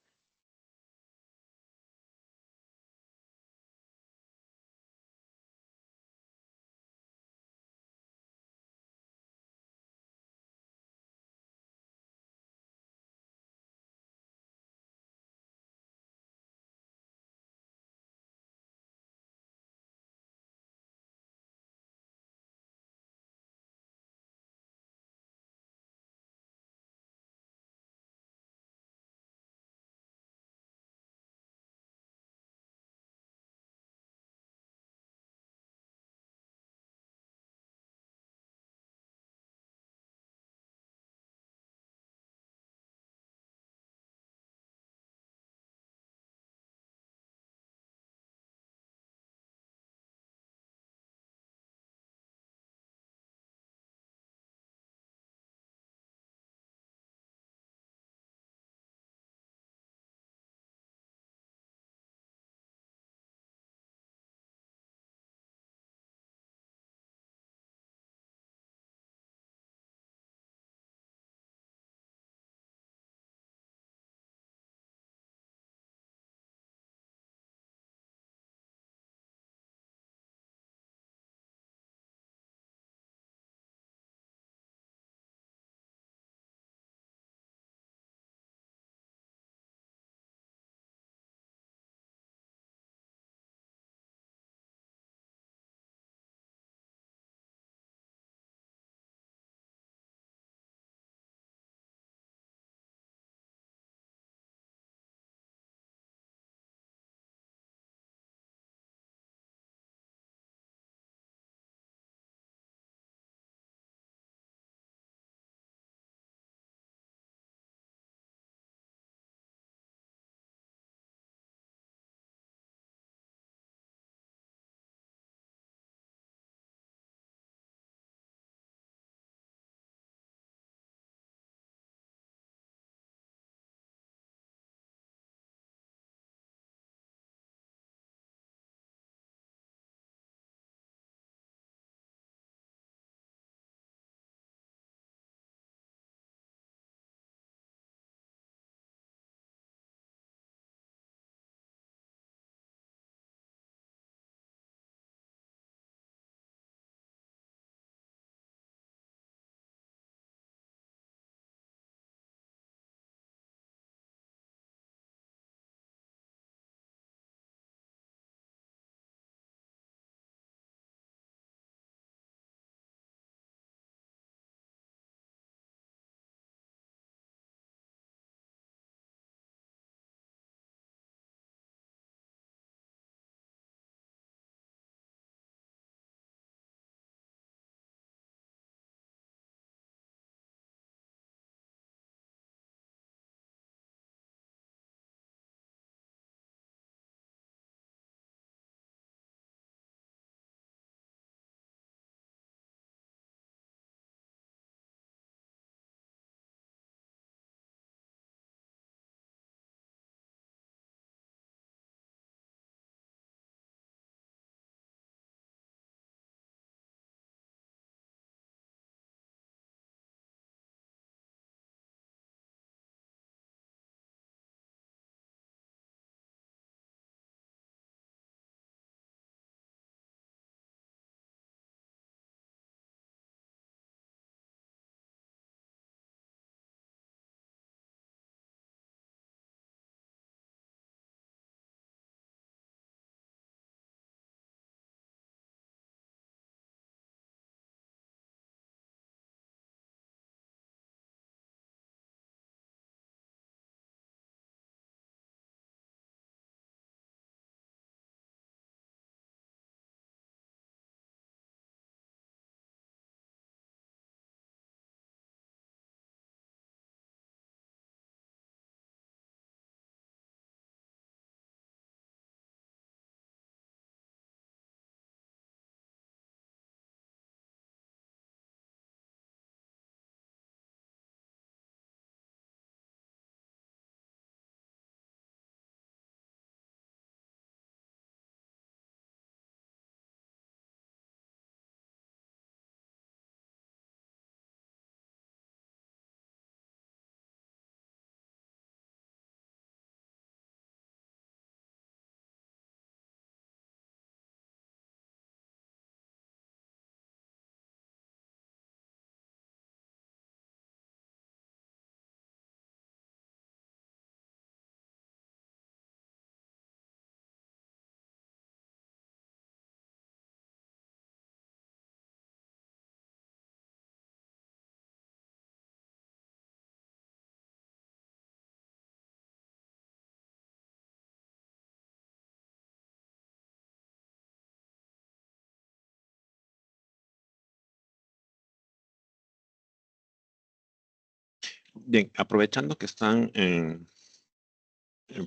Bien, aprovechando que están en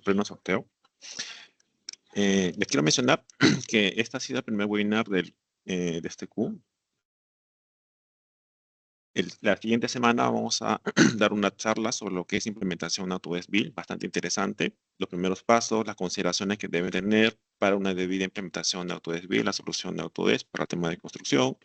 pleno sorteo, les quiero mencionar que este ha sido el primer webinar de este Q. La siguiente semana vamos a dar una charla sobre lo que es implementación de Autodesk Build, bastante interesante. Los primeros pasos, las consideraciones que deben tener para una debida implementación de Autodesk Build, la solución de Autodesk para el tema de construcción.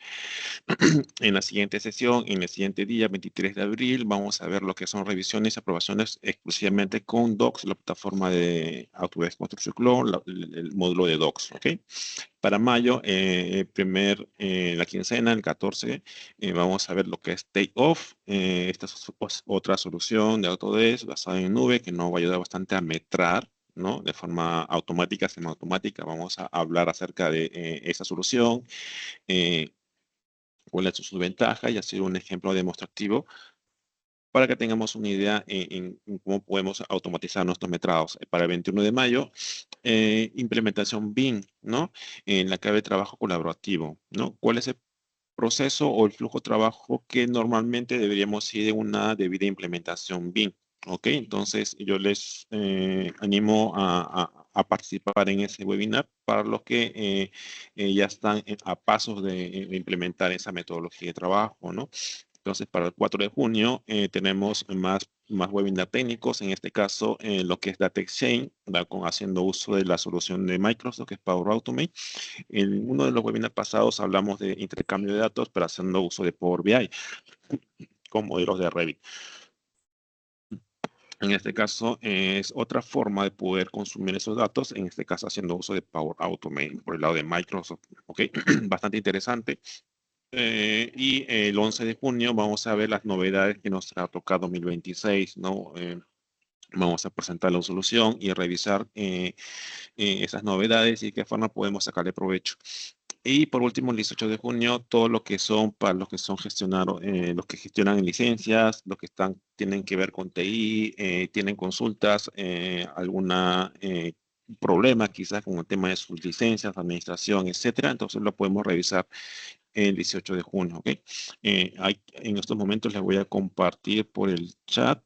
En la siguiente sesión, en el siguiente día, 23 de abril, vamos a ver lo que son revisiones y aprobaciones exclusivamente con Docs, la plataforma de Autodesk Construction Cloud, el módulo de Docs, ¿ok? Para mayo, la quincena, el 14, vamos a ver lo que es Take Off. Esta es otra solución de Autodesk basada en nube que nos va a ayudar bastante a metrar, ¿no? De forma automática, semiautomática. Vamos a hablar acerca de esa solución, cuál es su ventaja y hacer un ejemplo demostrativo para que tengamos una idea en cómo podemos automatizar nuestros metrados. Para el 21 de mayo, implementación BIM, ¿no? En la clave de trabajo colaborativo, ¿no? ¿Cuál es el proceso o el flujo de trabajo que normalmente deberíamos ir en una debida implementación BIM? ¿Ok? Entonces, yo les animo a participar en ese webinar para los que ya están a pasos de implementar esa metodología de trabajo, ¿no? Entonces, para el 4 de junio tenemos más webinars técnicos, en este caso lo que es Data Exchange, haciendo uso de la solución de Microsoft, que es Power Automate. En uno de los webinars pasados hablamos de intercambio de datos, pero haciendo uso de Power BI con modelos de Revit. En este caso es otra forma de poder consumir esos datos, en este caso haciendo uso de Power Automate por el lado de Microsoft. ¿Ok? Bastante interesante. Y el 11 de junio vamos a ver las novedades que nos ha tocado 2026, ¿no? Vamos a presentar la solución y revisar esas novedades y qué forma podemos sacarle provecho. Y por último, el 18 de junio, todo lo que son para los que son los que gestionan licencias, los que tienen que ver con TI, tienen consultas, alguna problema quizás con el tema de sus licencias, administración, etcétera. Entonces lo podemos revisar el 18 de junio, ¿ok? En estos momentos les voy a compartir por el chat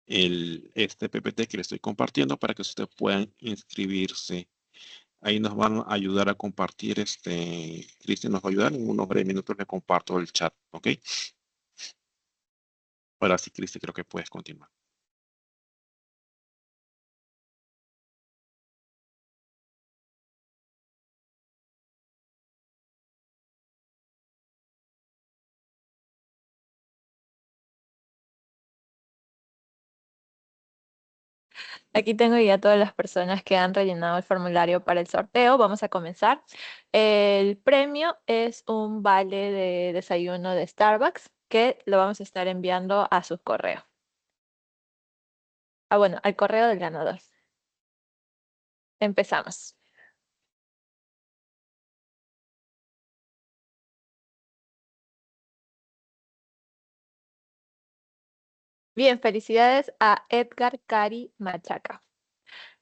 este PPT que les estoy compartiendo para que ustedes puedan inscribirse. Ahí nos van a ayudar a compartir, Cristian nos va a ayudar, en unos breves minutos le comparto el chat, ¿ok? Ahora sí, Cristian, creo que puedes continuar. Aquí tengo ya todas las personas que han rellenado el formulario para el sorteo. Vamos a comenzar. El premio es un vale de desayuno de Starbucks que lo vamos a estar enviando a sus correos. Ah, bueno, al correo del ganador. Empezamos. Bien, felicidades a Edgar Cari Machaca.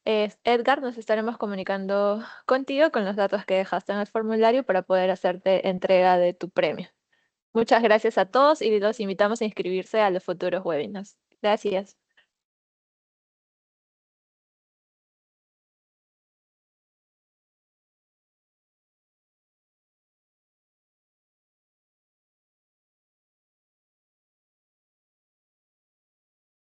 Edgar, nos estaremos comunicando contigo con los datos que dejaste en el formulario para poder hacerte entrega de tu premio. Muchas gracias a todos y los invitamos a inscribirse a los futuros webinars. Gracias.